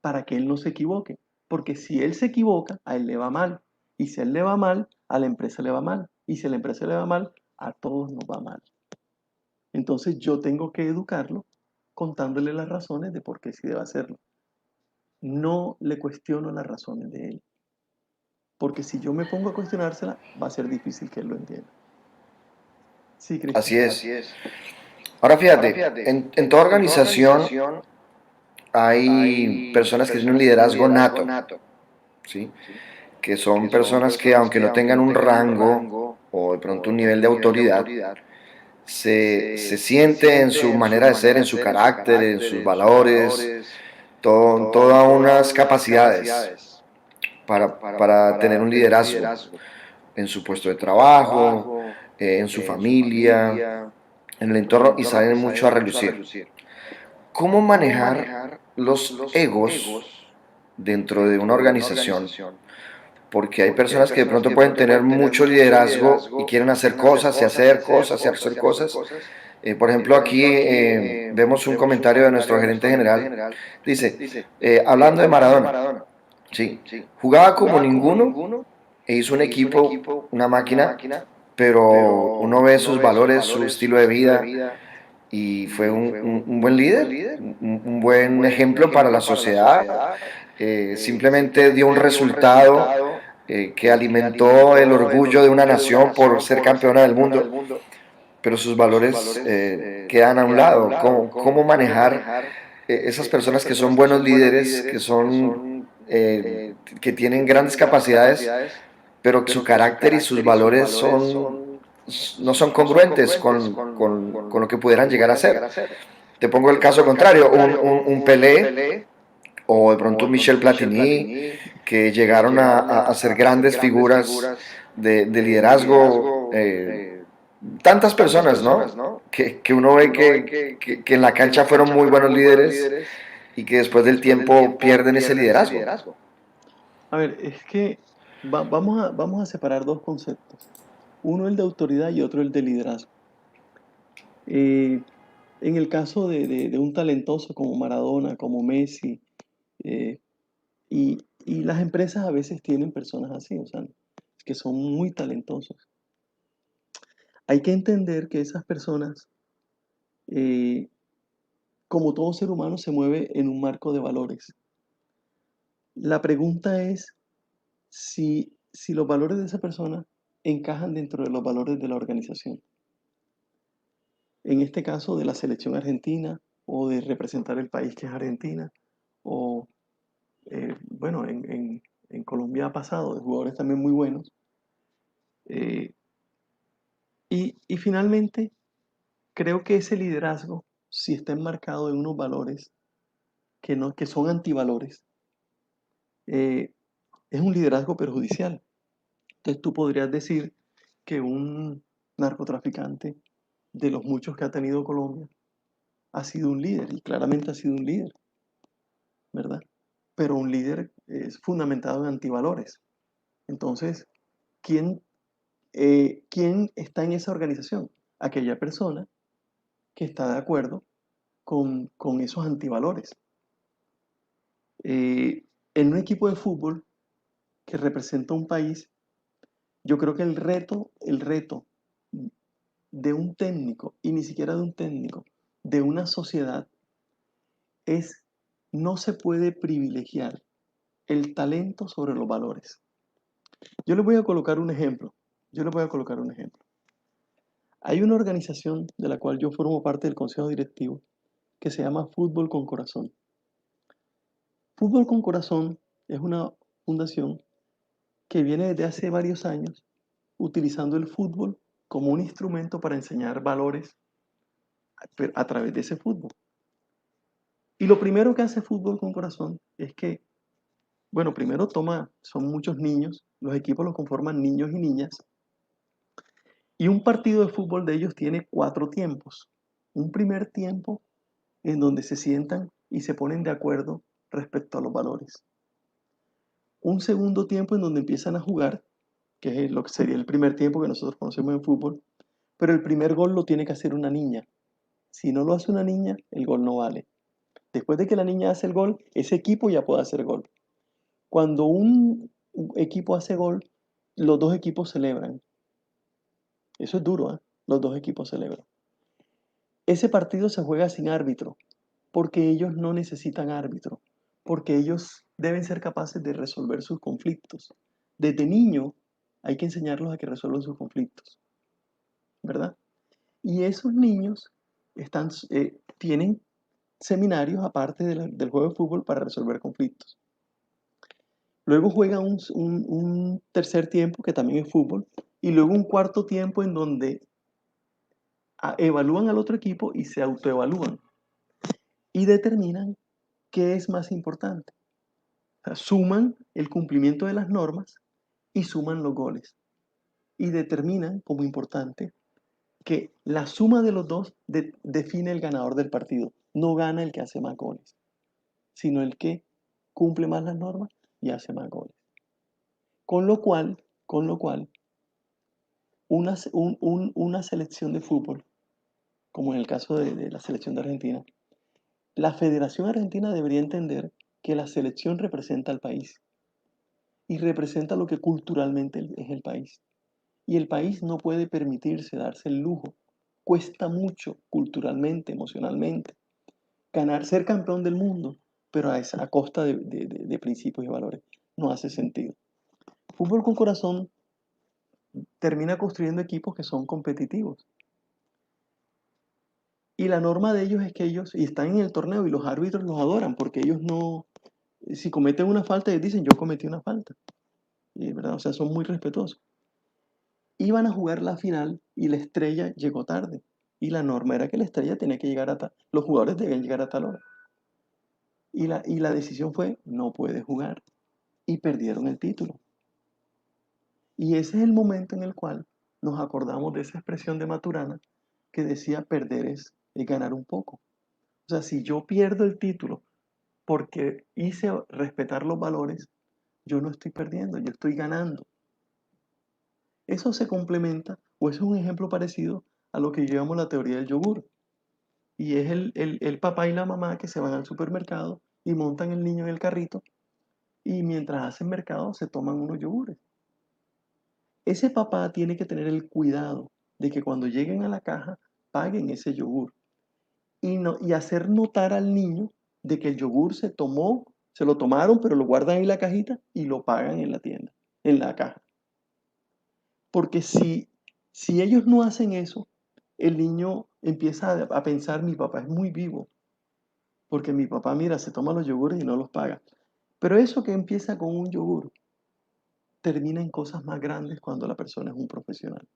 S2: para que él no se equivoque. Porque si él se equivoca, a él le va mal. Y si a él le va mal, a la empresa le va mal. Y si a la empresa le va mal, a todos nos va mal. Entonces yo tengo que educarlo contándole las razones de por qué sí debe hacerlo. No le cuestiono las razones de él. Porque si yo me pongo a cuestionársela, va a ser difícil que él lo entienda. Sí, Cristian.
S1: Así es. Ahora fíjate, en toda organización hay personas que tienen un liderazgo nato, ¿sí? Que son personas que aunque no tengan un rango o de pronto un nivel de autoridad, se siente en su manera de ser, en su carácter, en sus valores, todas unas capacidades para tener un liderazgo en su puesto de trabajo, en su familia, en el entorno y salen mucho a relucir. ¿Cómo manejar los egos dentro de una organización? Porque hay personas que de pronto pueden tener mucho liderazgo y quieren hacer cosas y hacer cosas y hacer cosas. Por ejemplo, aquí vemos un comentario de nuestro gerente general. Dice, hablando de Maradona, sí, jugaba como ninguno e hizo un equipo, una máquina, pero uno ve sus valores, su estilo de vida y fue un buen líder, un buen ejemplo para la sociedad. Simplemente dio un resultado que alimentó el orgullo de una nación por ser campeona del mundo. pero sus valores quedan a un lado. ¿Cómo manejar esas personas que son buenos líderes, que tienen grandes capacidades, pero su carácter y sus valores no son congruentes con lo que pudieran llegar a ser? Te pongo el caso contrario, un Pelé o de pronto un Michel Platini, que llegaron a ser grandes figuras de liderazgo. Tantas personas, ¿no? Que uno ve que en la cancha fueron muy buenos líderes y que después del tiempo pierden ese liderazgo.
S2: A ver, es que vamos a separar dos conceptos. Uno el de autoridad y otro el de liderazgo. Eh, en el caso de un talentoso como Maradona, como Messi, eh, y las empresas a veces tienen personas así, o sea, que son muy talentosos. Hay que entender que esas personas, eh, como todo ser humano, se mueve en un marco de valores. La pregunta es si los valores de esa persona encajan dentro de los valores de la organización. En este caso, de la selección argentina o de representar el país que es Argentina, o bueno, en Colombia ha pasado de jugadores también muy buenos. eh, y finalmente, creo que ese liderazgo, si está enmarcado en unos valores que son antivalores, eh, es un liderazgo perjudicial. Entonces tú podrías decir que un narcotraficante de los muchos que ha tenido Colombia ha sido un líder, y claramente ha sido un líder, ¿verdad? Pero un líder es fundamentado en antivalores. Entonces, ¿quién, ¿quién está en esa organización? Aquella persona que está de acuerdo con esos antivalores. Eh, en un equipo de fútbol que representa un país, yo creo que el reto de un técnico, y ni siquiera de un técnico, de una sociedad, es no se puede privilegiar el talento sobre los valores. Yo les voy a colocar un ejemplo. Yo les voy a colocar un ejemplo. Hay una organización de la cual yo formo parte del consejo directivo que se llama Fútbol con Corazón. Fútbol con Corazón es una fundación que viene desde hace varios años utilizando el fútbol como un instrumento para enseñar valores a través de ese fútbol. Y lo primero que hace Fútbol con Corazón es que, bueno, primero son muchos niños, los equipos los conforman niños y niñas, y un partido de fútbol de ellos tiene 4 tiempos. Un primer tiempo en donde se sientan y se ponen de acuerdo respecto a los valores. Un segundo tiempo en donde empiezan a jugar, que es lo que sería el primer tiempo que nosotros conocemos en fútbol, pero el primer gol lo tiene que hacer una niña. Si no lo hace una niña, el gol no vale. Después de que la niña hace el gol, ese equipo ya puede hacer gol. Cuando un equipo hace gol, los dos equipos celebran. Eso es duro, ¿eh? Los dos equipos celebran. Ese partido se juega sin árbitro, porque ellos no necesitan árbitro, porque ellos deben ser capaces de resolver sus conflictos. Desde niño hay que enseñarlos a que resuelvan sus conflictos, ¿verdad? Y esos niños tienen seminarios aparte del juego de fútbol para resolver conflictos. Luego juegan un tercer tiempo que también es fútbol y luego un cuarto tiempo en donde evalúan al otro equipo y se autoevalúan y determinan qué es más importante. O sea, suman el cumplimiento de las normas y suman los goles y determinan como importante que la suma de los dos define el ganador del partido. No gana el que hace más goles, sino el que cumple más las normas y hace más goles. Con lo cual, una selección de fútbol, como en el caso de la selección de Argentina, la Federación Argentina debería entender que la selección representa al país y representa lo que culturalmente es el país. Y el país no puede permitirse darse el lujo. Cuesta mucho culturalmente, emocionalmente, ser campeón del mundo, pero a costa de principios y valores. No hace sentido. Fútbol con Corazón termina construyendo equipos que son competitivos. Y la norma de ellos es que ellos y están en el torneo y los árbitros los adoran porque ellos no, si cometen una falta, ellos dicen, yo cometí una falta. ¿Verdad? O sea, son muy respetuosos. Iban a jugar la final y la estrella llegó tarde. Y la norma era que la estrella tenía que llegar los jugadores debían llegar a tal hora. Y la decisión fue, no puede jugar. Y perdieron el título. Y ese es el momento en el cual nos acordamos de esa expresión de Maturana que decía, perder es ganar un poco. O sea, si yo pierdo el título porque hice respetar los valores, yo no estoy perdiendo, yo estoy ganando. Eso se complementa, o eso es un ejemplo parecido a lo que yo llamo la teoría del yogur. Y es el papá y la mamá que se van al supermercado y montan el niño en el carrito y mientras hacen mercado se toman unos yogures. Ese papá tiene que tener el cuidado de que cuando lleguen a la caja paguen ese yogur y hacer notar al niño de que el yogur se lo tomaron, pero lo guardan en la cajita y lo pagan en la tienda, en la caja. Porque si ellos no hacen eso, el niño empieza a pensar, mi papá es muy vivo, porque mi papá, mira, se toma los yogures y no los paga. Pero eso que empieza con un yogur termina en cosas más grandes cuando la persona es un profesional.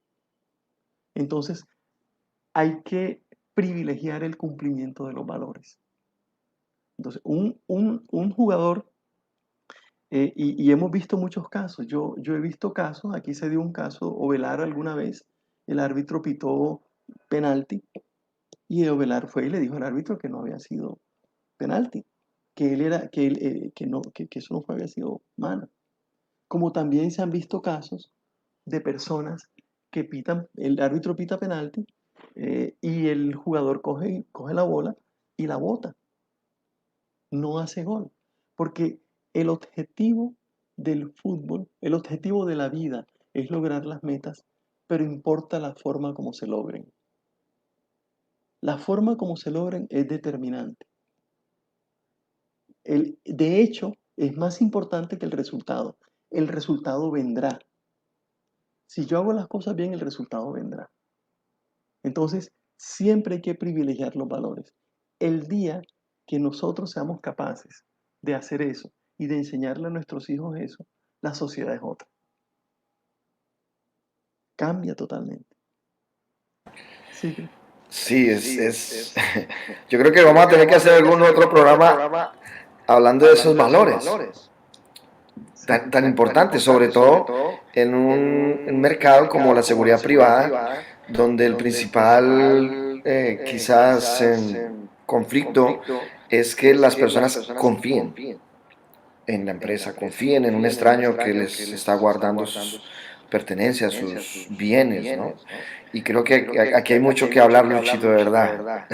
S2: Entonces, hay que privilegiar el cumplimiento de los valores. Entonces, un jugador, y hemos visto muchos casos, yo he visto casos, aquí se dio un caso, Ovelar alguna vez, el árbitro pitó penalti, y Ovelar fue y le dijo al árbitro que no había sido penalti, que eso no había sido mano. Como también se han visto casos de personas que el árbitro pita penalti y el jugador coge la bola y la bota, no hace gol. Porque el objetivo del fútbol, el objetivo de la vida es lograr las metas, pero importa la forma como se logren. La forma como se logren es determinante. De hecho, es más importante que el resultado. El resultado vendrá. Si yo hago las cosas bien, el resultado vendrá. Entonces, siempre hay que privilegiar los valores. El día que nosotros seamos capaces de hacer eso y de enseñarle a nuestros hijos eso, la sociedad es otra. Cambia totalmente. Sí,
S1: Sí, yo creo que vamos a tener que hacer algún otro programa hablando de esos valores tan importantes, sobre todo en un mercado como la seguridad privada, donde el principal quizás conflicto es que las personas confíen en la empresa, confíen en un extraño que les está guardando sus pertenencias, sus bienes, ¿no? Y creo que aquí hay mucho que hablar, Luchito, de verdad.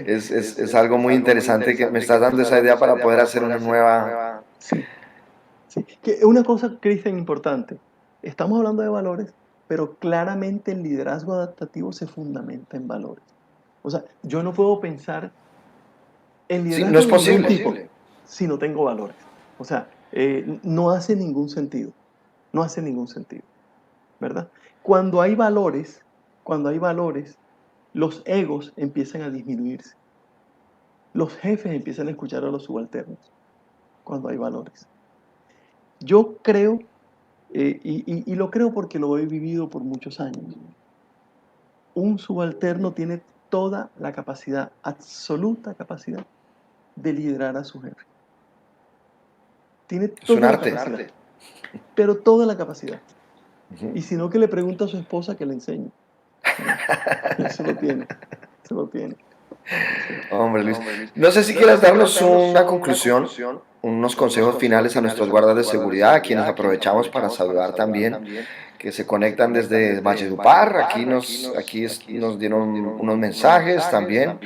S1: Es algo muy interesante que me estás dando esa idea para poder hacer una nueva...
S2: sí. Sí. Que una cosa, Cristian, importante. Estamos hablando de valores, pero claramente el liderazgo adaptativo se fundamenta en valores. O sea, yo no puedo pensar en
S1: Sí, no
S2: liderazgo
S1: es
S2: de ningún
S1: posible.
S2: tipo si no tengo valores. O sea, no hace ningún sentido. No hace ningún sentido, ¿verdad? Cuando hay valores, los egos empiezan a disminuirse. Los jefes empiezan a escuchar a los subalternos cuando hay valores. Yo creo, y lo creo porque lo he vivido por muchos años, un subalterno tiene toda la capacidad, absoluta capacidad, de liderar a su jefe. Tiene
S1: Es un
S2: toda la
S1: arte.
S2: capacidad, pero toda la capacidad.
S1: Ujú.
S2: Y si no, que le pregunte a su esposa que le enseñe. Eso lo tiene, eso lo tiene. Sí.
S1: Hombre, Luis, no sé si quieras darnos una conclusión, unos consejos finales a nuestros guardas de seguridad, a quienes aprovechamos para saludar también, que se conectan desde Valledupar. Nos dieron unos mensajes también.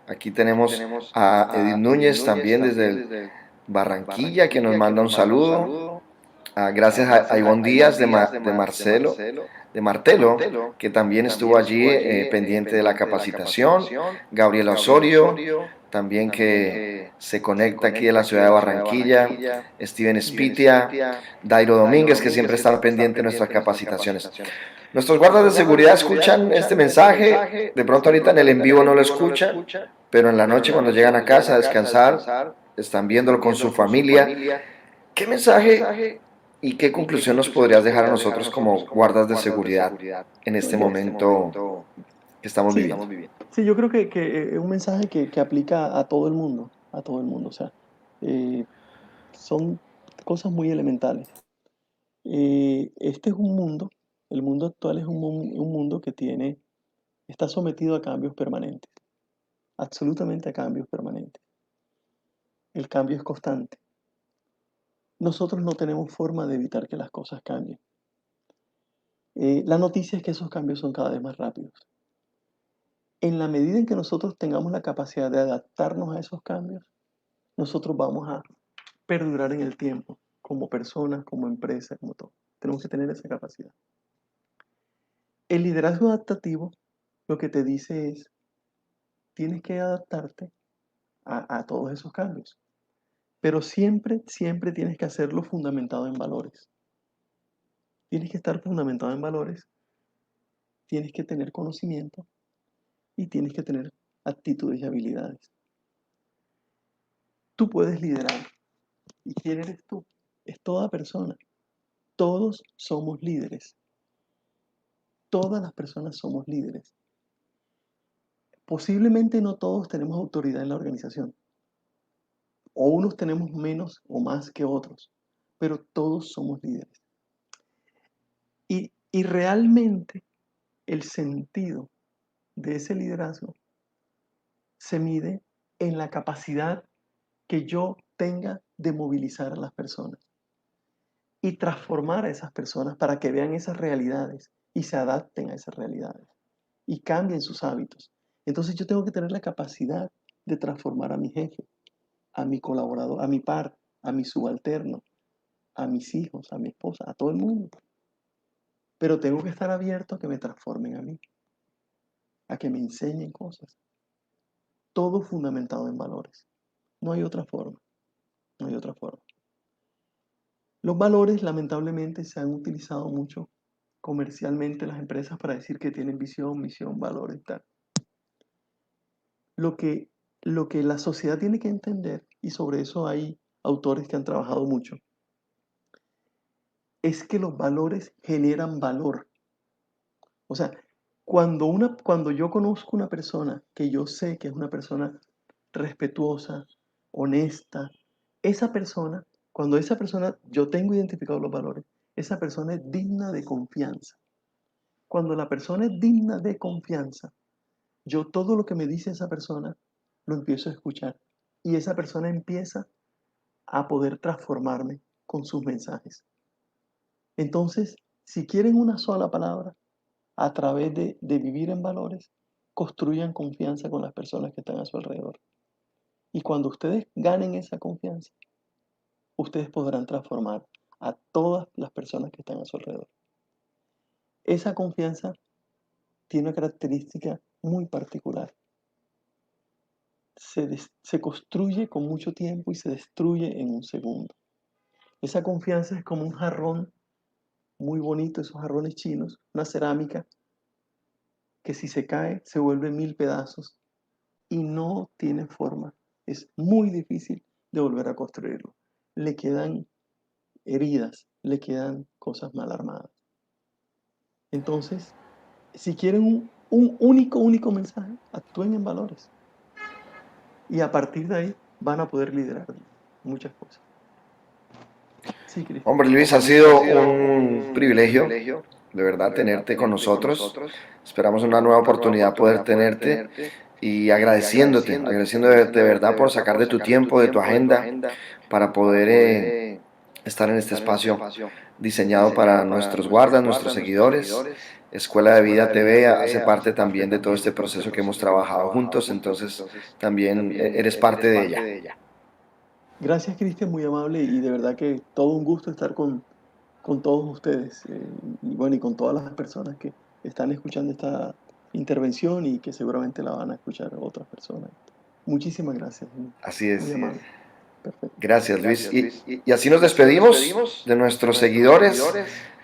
S1: Aquí tenemos a Edith Núñez también desde Barranquilla, que nos manda un saludo. Gracias a Ivonne Díaz de Martelo, que también estuvo allí pendiente de la capacitación. Gabriela Osorio, también que se conecta aquí de la ciudad de Barranquilla, Steven Spitia, Dairo Domínguez, que siempre está pendiente de nuestras capacitaciones. Nuestros guardas de seguridad escuchan este mensaje, de pronto ahorita en el en vivo no lo escuchan, pero en la noche cuando llegan a casa a descansar, están viéndolo con su familia. ¿Qué mensaje y qué conclusión nos podrías dejar a nosotros como guardas de seguridad en
S2: No,
S1: este momento que estamos
S2: sí,
S1: viviendo?
S2: sí, yo creo que es un mensaje que aplica a todo el mundo, a todo el mundo. O sea, eh, son cosas muy elementales. Este es un mundo, el mundo actual es un mundo que está sometido a cambios permanentes, absolutamente a cambios permanentes. El cambio es constante. Nosotros no tenemos forma de evitar que las cosas cambien. La noticia es que esos cambios son cada vez más rápidos. En la medida en que nosotros tengamos la capacidad de adaptarnos a esos cambios, nosotros vamos a perdurar en el tiempo, como personas, como empresa, como todo. Tenemos que tener esa capacidad. El liderazgo adaptativo lo que te dice es, tienes que adaptarte a todos esos cambios, pero siempre, siempre tienes que hacerlo fundamentado en valores. Tienes que estar fundamentado en valores, tienes que tener conocimiento y tienes que tener actitudes y habilidades. Tú puedes liderar. ¿Y quién eres tú? Es toda persona. Todos somos líderes. Todas las personas somos líderes. Posiblemente no todos tenemos autoridad en la organización. O unos tenemos menos o más que otros. Pero todos somos líderes. Y realmente el sentido de ese liderazgo se mide en la capacidad que yo tenga de movilizar a las personas y transformar a esas personas para que vean esas realidades y se adapten a esas realidades y cambien sus hábitos. Entonces yo tengo que tener la capacidad de transformar a mi jefe, a mi colaborador, a mi par, a mi subalterno, a mis hijos, a mi esposa, a todo el mundo. Pero tengo que estar abierto a que me transformen a mí, a que me enseñen cosas. Todo fundamentado en valores. No hay otra forma, no hay otra forma. Los valores lamentablemente se han utilizado mucho comercialmente en las empresas para decir que tienen visión, misión, valores y tal. Lo que, lo que la sociedad tiene que entender, y sobre eso hay autores que han trabajado mucho, es que los valores generan valor. O sea, cuando yo conozco una persona que yo sé que es una persona respetuosa, honesta, esa persona, cuando esa persona, yo tengo identificado los valores, esa persona es digna de confianza. Cuando la persona es digna de confianza, yo todo lo que me dice esa persona lo empiezo a escuchar y esa persona empieza a poder transformarme con sus mensajes. Entonces, si quieren una sola palabra, a través de vivir en valores, construyan confianza con las personas que están a su alrededor. Y cuando ustedes ganen esa confianza, ustedes podrán transformar a todas las personas que están a su alrededor. Esa confianza tiene una característica muy particular. Se construye con mucho tiempo y se destruye en un segundo. Esa confianza es como un jarrón muy bonito, esos jarrones chinos, una cerámica que si se cae se vuelve mil pedazos y no tiene forma. Es muy difícil de volver a construirlo. Le quedan heridas, le quedan cosas mal armadas. Entonces, si quieren un único mensaje, actúen en valores. Y a partir de ahí van a poder liderar muchas cosas. Sí, Cristian.
S1: Hombre Luis, ha sido un privilegio, de verdad, tenerte con nosotros. Esperamos una nueva oportunidad poder tenerte y agradeciendo de verdad por sacar de tu tiempo, de tu agenda, para poder estar en este espacio diseñado para nuestros guardas, nuestros seguidores. Escuela de Vida TV hace parte también de todo este proceso que hemos trabajado juntos, entonces también eres parte de ella.
S2: Gracias, Cristian, muy amable y de verdad que todo un gusto estar con todos ustedes y bueno, y con todas las personas que están escuchando esta intervención y que seguramente la van a escuchar otras personas. Muchísimas gracias.
S1: Así es.
S2: Muy amable. Perfecto.
S1: Gracias, Luis. Y así nos despedimos de nuestros seguidores.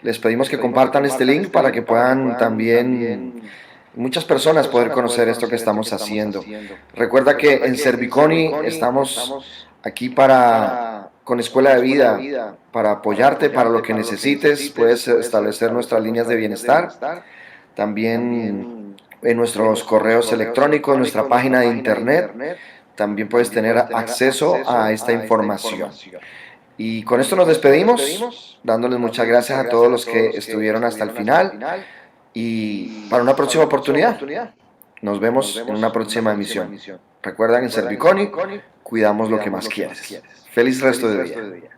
S1: Les pedimos que compartan este link para que puedan también muchas personas poder conocer esto que estamos haciendo. Recuerda que en Serviconi estamos aquí con Escuela de Vida, para apoyarte para lo que necesites. Puedes establecer nuestras líneas de bienestar. También en nuestros correos electrónicos, nuestra página de internet. También puedes tener acceso a esta información. Y con esto nos despedimos, dándoles muchas gracias a todos los que estuvieron hasta el final. Y para una próxima oportunidad, nos vemos en una próxima emisión. Recuerdan, en Serviconi, cuidamos lo que más quieres. Feliz resto de día.